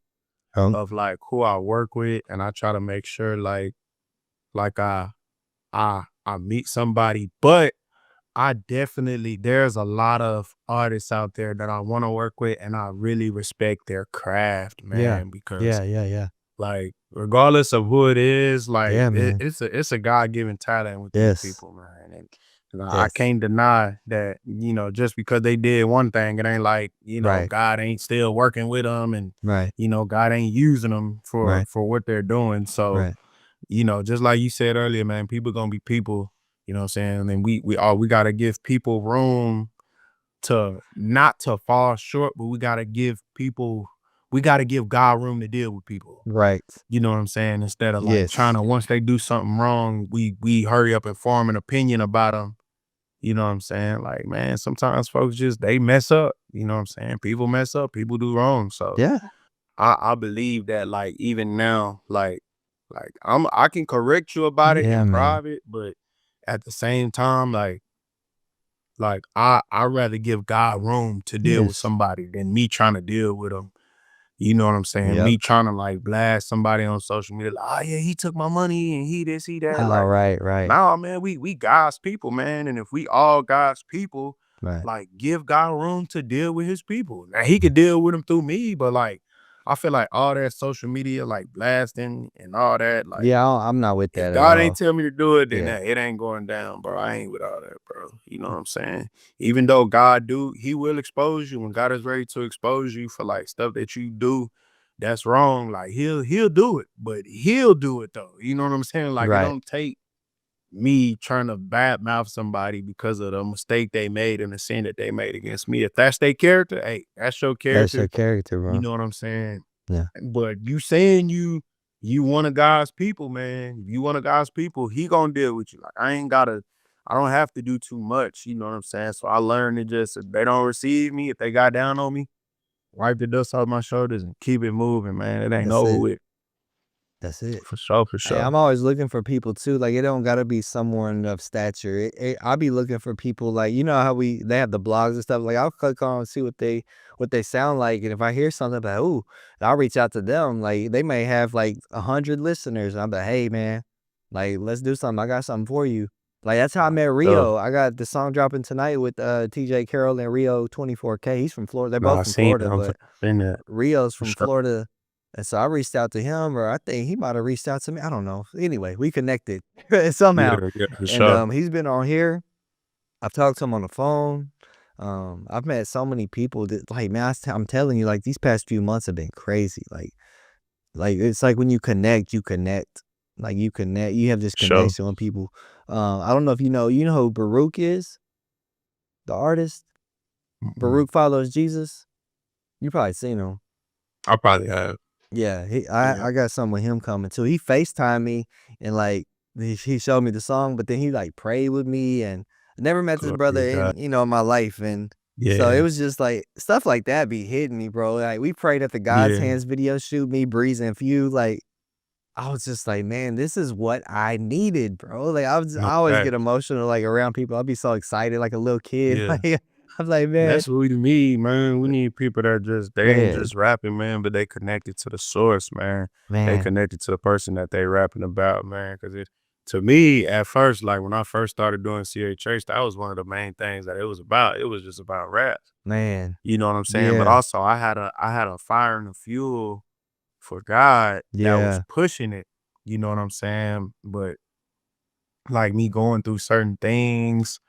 Um, of, like, who I work with, and I try to make sure, like, I meet somebody, but I definitely there's a lot of artists out there that I wanna work with, and I really respect their craft, yeah. man, because, Yeah, yeah, yeah. like, regardless of who it is, like, Yeah, man. it's a God-given talent with these Yes. people, man, and I Yes. can't deny that, just because they did one thing, it ain't like, Right. God ain't still working with them, and, Right. God ain't using them for Right. what they're doing, so, Right. just like you said earlier, man, people gonna be people, you know what I'm saying? And we gotta give people room to not to fall short, but we gotta give God room to deal with people. Right. You know what I'm saying? Instead of like trying Yes. to once they do something wrong, we hurry up and form an opinion about them. You know what I'm saying? Like, man, sometimes folks just they mess up. You know what I'm saying? People mess up, people do wrong. So Yeah. I believe that like even now, like I can correct you about it Yeah, in man. private, but at the same time, like I rather give God room to deal with Yes. somebody than me trying to deal with them. You know what I'm saying? Yep. Me trying to like blast somebody on social media, like, oh yeah, he took my money and he this, he that. Oh, Like, right, right. nah, man, we God's people, man. And if we all God's people, Right. like give God room to deal with his people. Now he could deal with them through me, but like I feel like all that social media, like blasting and all that, like Yeah, I'm not with if that at God ain't all. tell me to do it, then Yeah. it ain't going down, bro. I ain't with all that, bro. You know what I'm saying? Even though he will expose you when God is ready to expose you for like stuff that you do that's wrong. Like he'll do it, but he'll do it though. You know what I'm saying? Like it Right. don't take me trying to badmouth somebody because of the mistake they made and the sin that they made against me. If that's their character, hey, that's your That's your character. character, You bro. know what I'm saying? Yeah. But you saying you one of God's people, man. If you one of God's people, he gonna deal with you. Like I don't have to do too much, you know what I'm saying? So I learned to just if they don't receive me, if they got down on me, wipe the dust off my shoulders and keep it moving, man. It ain't That's over it. with. That's it. For sure, for Hey, sure. I'm always looking for people too. Like it don't gotta be someone of stature. I'll be looking for people like how they have the blogs and stuff. Like I'll click on and see what they sound like, and if I hear something about I'll reach out to them. Like they may have like 100 listeners, and I'm like, hey man, like let's do something. I got something for you. Like that's how I Nah, met for sure. Rio. I got the song dropping tonight with TJ Carroll and Rio 24K. He's from Florida. They're Nah, both I from seen it. Florida, I'm but in that Rio's for from sure. Florida, and so I reached out to him, or I think he might have reached out to me. I don't know. Anyway, we connected somehow, Yeah, yeah, for and sure. he's been on here. I've talked to him on the phone. I've met so many people that, like, man, I'm telling you, like, these past few months have been crazy. Like it's like when you connect, you connect. Like you connect, you have this Sure. connection with people. I don't know if you know who Baruch is, the artist. Mm-mm. Baruch follows Jesus. You probably seen him. I probably have. Yeah, Yeah. I got something with him coming too. He FaceTimed me and like he showed me the song, but then he like prayed with me, and I never met this Glory brother to God. in my life, and so it Yeah. was just like stuff like that be hitting me, bro. Like we prayed at the God's Yeah. Hands video shoot, me, Breeze, and Few. Like I was just like, man, this is what I needed, bro. Like No I always get facts. emotional like around people. I'll be so excited like a little kid. Yeah. Like I'm like, man, That's what we need, man. We need people that they ain't man, just rapping, man, but they connected to the source, man. They man, connected to the person that they rapping about, man. Cause to me, at first, like when I first started doing CA Church, that was one of the main things that it was about. It was just about rap. man. You know what I'm saying? But Yeah, also I had a fire and a fuel for God that was yeah, pushing it. You know what I'm saying? But like me going through certain things.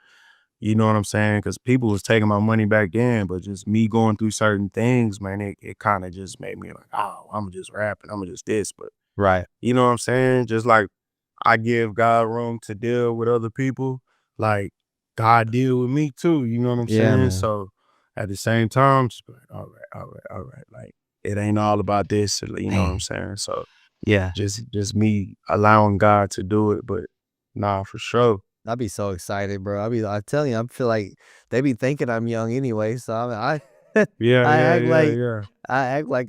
You know what I'm saying? Because people was taking my money back then, but just me going through certain things, man, it kind of just made me like, oh, I'm just rapping, I'm just this. But right. you know what I'm saying? Just like I give God room to deal with other people, like God deal with me too. You know what I'm Yeah, saying? man. So at the same time, just be like, all right, all right, all right. Like it ain't all about this, you know what I'm Man. saying? So Yeah. just me allowing God to do it. But nah, for sure. I'd be so excited, bro. I tell you, I feel like they be thinking I'm young anyway, so Yeah, I yeah, act yeah, like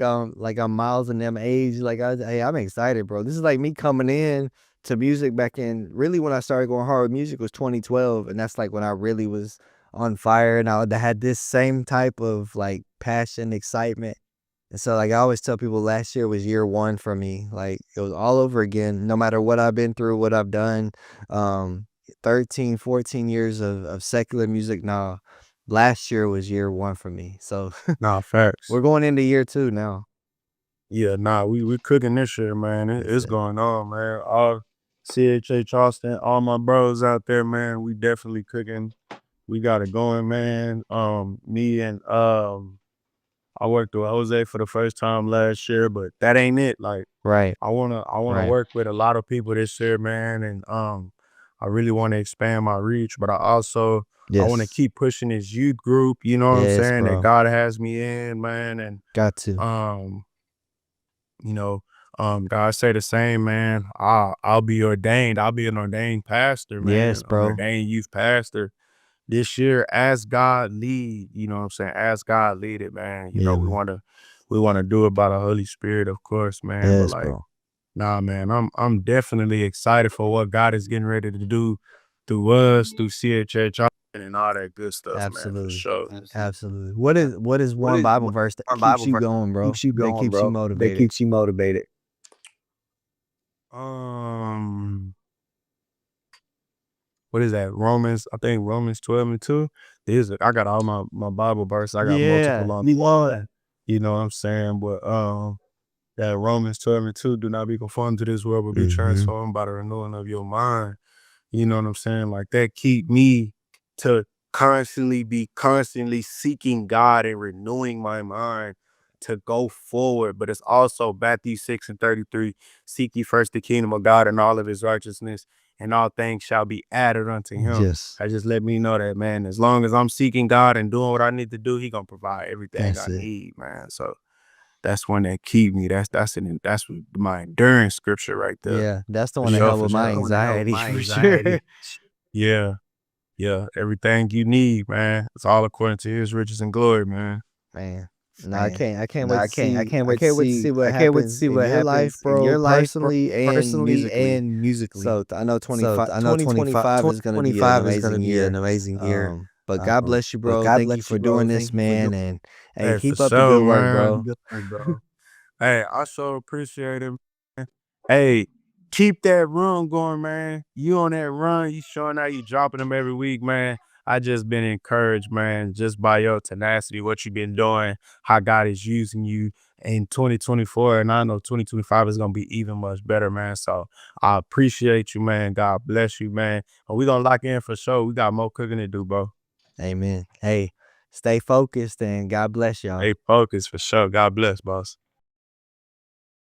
yeah. like I'm Miles and them age. Like hey, I'm excited, bro. This is like me coming in to music back in really when I started going hard with music was 2012, and that's like when I really was on fire and I had this same type of like passion, excitement. And so, like, I always tell people last year was year one for me. Like, it was all over again, no matter what I've been through, what I've done. 13, 14 years of secular music. Now, last year was year one for me. So, Nah, facts. we're going into year two now. Yeah, nah, we cooking this year, man. That's It's it. going on, man. All CHA Charleston, all my bros out there, man. We definitely cooking. We got it going, man. Me and I worked with Jose for the first time last year, but that ain't it. Like Right, I wanna right. work with a lot of people this year, man. And I really want to expand my reach, but I want to Yes. keep pushing this youth group, you know what I'm Yes, saying, that bro. God has me in, man. And Got to. um, you know, God say the same, man. I'll be ordained. I'll be an ordained pastor, Yes, man, an bro. ordained youth pastor this year as God lead, you know what I'm saying? As God lead it, man. You know, Yeah, we man. wanna do it by the Holy Spirit, of course, man. But Yes, like, bro. nah, man, I'm definitely excited for what God is getting ready to do through us, through CHH and all that good stuff, man, for Absolutely. sure. Absolutely. What is one Bible verse that One keeps Bible you verse going, bro? keeps you That going, keeps you bro, that motivated? keeps you motivated? Um, what is that? Romans, I think Romans 12:2. I got all my Bible verses. I got multiple Yeah. on you know what I'm saying? But that Romans 12:2, do not be conformed to this world, but be Mhm. transformed by the renewing of your mind. You know what I'm saying? Like that keep me to constantly seeking God and renewing my mind to go forward. But it's also Matthew 6:33, seek ye first the kingdom of God and all of his righteousness, and all things shall be added unto him. Yes. I just let me know that, man, as long as I'm seeking God and doing what I need to do, he gonna provide everything That's I it. need, man. So that's one that keep me. That's my endurance scripture right there. Yeah, that's the For one that sure, helped for with my sure. The one that helped anxiety my for sure. anxiety. Yeah, yeah. Everything you need, man. It's all according to his riches and glory, man. Man. No, Man. I can't No, wait to see I can't wait to what see happens in your life, bro, your life, bro, personally and personally musically. and musically. So I know So I know 2025 is gonna be an 2025 is gonna amazing be an year. amazing year. But God bless you, But bro. God Thank you bless for you, bro. doing this, Thank you for man. doing And hey, Hey, for keep up the sure, good work, man. bro. Good thing, bro. Hey, I so appreciate it. Hey, keep that run going, man. You on that run, you showing out, you dropping them every week, man. I just been encouraged, man, just by your tenacity, what you've been doing, how God is using you in 2024. And I know 2025 is gonna be even much better, man. So I appreciate you, man. God bless you, man. And we gonna lock in for sure. We got more cooking to do, bro. Amen. Hey, stay focused and God bless y'all. Stay focused for sure. God bless, boss.